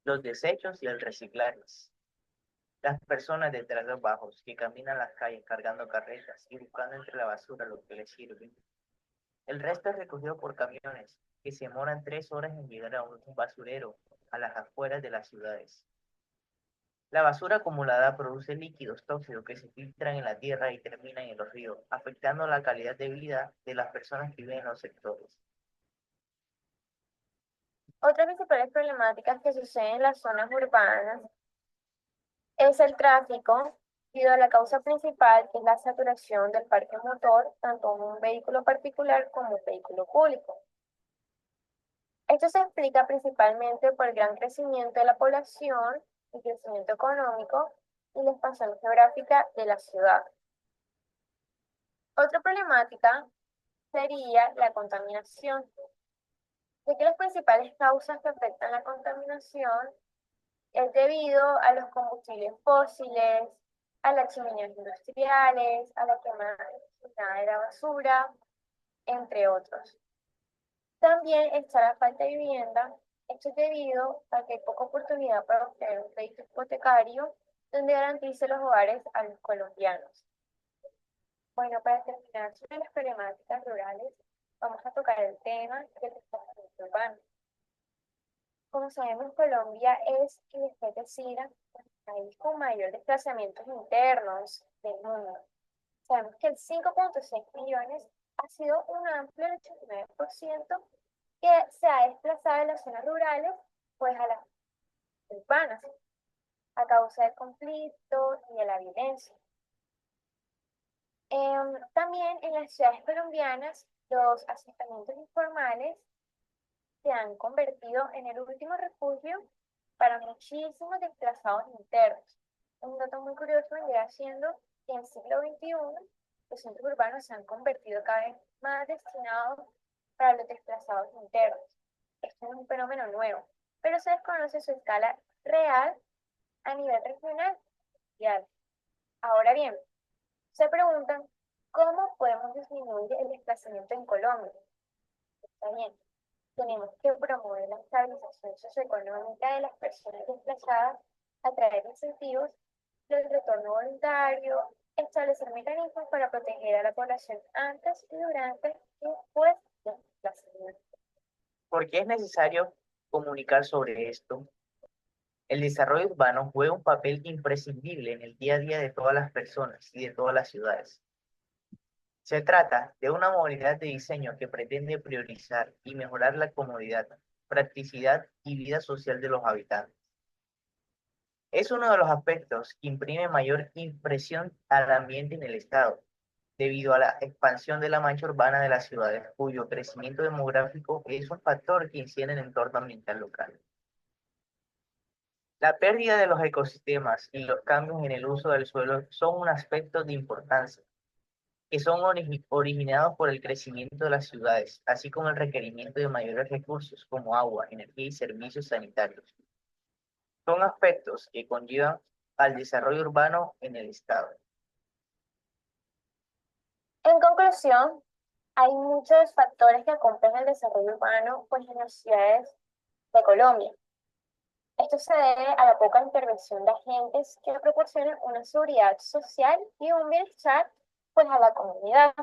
los desechos y el reciclaje. Las personas de trastos bajos que caminan las calles cargando carretas y buscando entre la basura lo que les sirve. El resto es recogido por camiones que se demoran 3 horas en llegar a un basurero a las afueras de las ciudades. La basura acumulada produce líquidos tóxicos que se filtran en la tierra y terminan en los ríos, afectando la calidad de vida de las personas que viven en los sectores. Otras principales problemáticas que suceden en las zonas urbanas es el tráfico, debido a la causa principal, que es la saturación del parque motor, tanto en un vehículo particular como un vehículo público. Esto se explica principalmente por el gran crecimiento de la población, el crecimiento económico y la expansión geográfica de la ciudad. Otra problemática sería la contaminación, ya que las principales causas que afectan la contaminación es debido a los combustibles fósiles, a las chimeneas industriales, a la quema de la basura, entre otros. También está la falta de vivienda. Esto es debido a que hay poca oportunidad para obtener un crédito hipotecario donde garantice los hogares a los colombianos. Bueno, para terminar sobre las problemáticas rurales, vamos a tocar el tema del desplazamiento urbano. Como sabemos, Colombia es, y después de China, el país con mayor desplazamientos internos del mundo. Sabemos que el 5,6 millones ha sido un amplio 89% que se ha desplazado de las zonas rurales pues a las urbanas, a causa del conflicto y de la violencia. También en las ciudades colombianas, los asentamientos informales se han convertido en el último refugio para muchísimos desplazados internos. Un dato muy curioso vendría siendo que en el siglo XXI los centros urbanos se han convertido cada vez más destinados para los desplazados internos. Esto es un fenómeno nuevo, pero se desconoce su escala real a nivel regional y mundial. Ahora bien, se preguntan, ¿cómo podemos disminuir el desplazamiento en Colombia? Está bien, tenemos que promover la estabilización socioeconómica de las personas desplazadas a través de incentivos del retorno voluntario, establecer mecanismos para proteger a la población antes y durante y después del desplazamiento. ¿Por qué es necesario comunicar sobre esto? El desarrollo urbano juega un papel imprescindible en el día a día de todas las personas y de todas las ciudades. Se trata de una modalidad de diseño que pretende priorizar y mejorar la comodidad, practicidad y vida social de los habitantes. Es uno de los aspectos que imprime mayor impresión al ambiente en el Estado, debido a la expansión de la mancha urbana de las ciudades, cuyo crecimiento demográfico es un factor que incide en el entorno ambiental local. La pérdida de los ecosistemas y los cambios en el uso del suelo son un aspecto de importancia, que son originados por el crecimiento de las ciudades, así como el requerimiento de mayores recursos como agua, energía y servicios sanitarios. Son aspectos que conllevan al desarrollo urbano en el Estado. En conclusión, hay muchos factores que acompañan el desarrollo urbano pues, en las ciudades de Colombia. Esto se debe a la poca intervención de agentes que proporcionan una seguridad social y un bienestar pues, a la comunidad.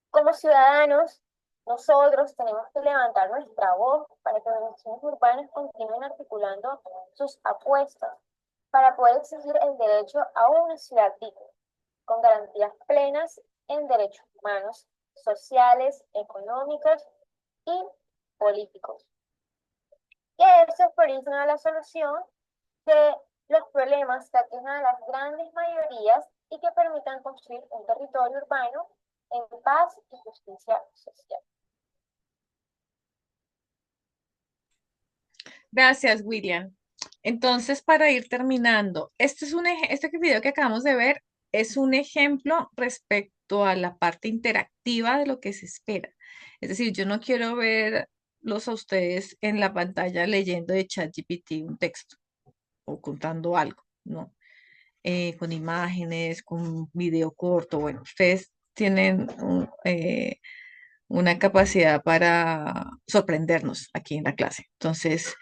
Como ciudadanos, nosotros tenemos que levantar nuestra voz para que las organizaciones urbanas continúen articulando sus apuestas para poder exigir el derecho a una ciudad digna, con garantías plenas en derechos humanos, sociales, económicos y políticos. Que estos prioricen a la solución de los problemas que aquejan a las grandes mayorías y que permitan construir un territorio urbano en paz y justicia social. Gracias, William. Entonces, para ir terminando, este video que acabamos de ver es un ejemplo respecto a la parte interactiva de lo que se espera. Es decir, yo no quiero verlos a ustedes en la pantalla leyendo de ChatGPT un texto o contando algo, ¿no? Con imágenes, con un video corto. Bueno, ustedes tienen una capacidad para sorprendernos aquí en la clase. Entonces,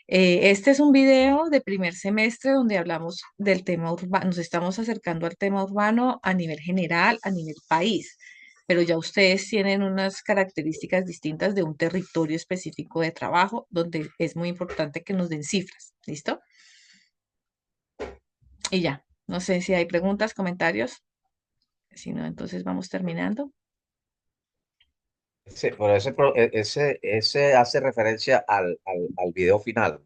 este es un video de primer semestre donde hablamos del tema urbano, nos estamos acercando al tema urbano a nivel general, a nivel país, pero ya ustedes tienen unas características distintas de un territorio específico de trabajo donde es muy importante que nos den cifras. ¿Listo? Y ya, no sé si hay preguntas, comentarios. Si no, entonces vamos terminando. Pero ese hace referencia al video final.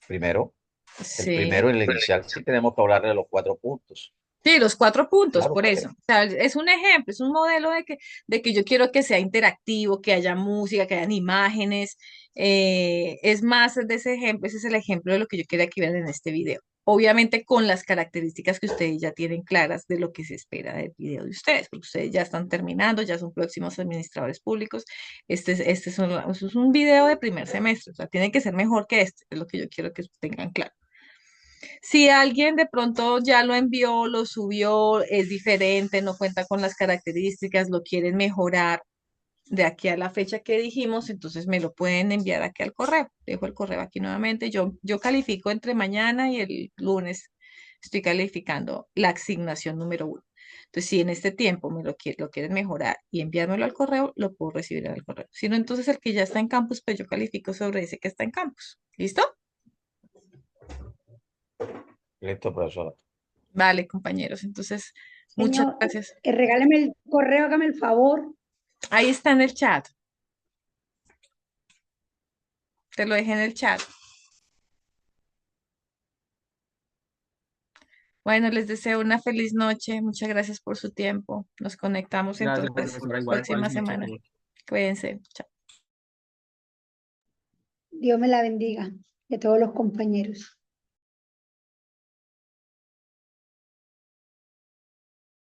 Primero, el Sí. primero, el inicial, sí tenemos que hablar de los 4 puntos. Sí, los 4 puntos, Claro, por porque eso. O sea, es un ejemplo, es un modelo de que yo quiero que sea interactivo, que haya música, que hayan imágenes. Es más de ese ejemplo, ese es el ejemplo de lo que yo quería que vieran en este video. Obviamente con las características que ustedes ya tienen claras de lo que se espera del video de ustedes, porque ustedes ya están terminando, ya son próximos administradores públicos. Este es un video de primer semestre, o sea, tiene que ser mejor que este, es lo que yo quiero que tengan claro. Si alguien de pronto ya lo envió, lo subió, es diferente, no cuenta con las características, lo quieren mejorar de aquí a la fecha que dijimos, entonces me lo pueden enviar aquí al correo. Dejo el correo aquí nuevamente. Yo califico entre mañana y el lunes. Estoy calificando la asignación número 1. Entonces, si en este tiempo lo quieren mejorar y enviármelo al correo, lo puedo recibir al correo. Si no, entonces el que ya está en campus, pues yo califico sobre ese que está en campus. ¿Listo? listo, profesora. Vale, compañeros. Entonces, muchas Señor, gracias. regáleme el correo, hágame el favor. Ahí está en el chat. Te lo dejé en el chat. Bueno, les deseo una feliz noche. Muchas gracias por su tiempo. Nos conectamos Gracias, entonces profesora. la Igual, próxima feliz noche. semana. Cuídense. Chao. Dios me la bendiga y a todos los compañeros.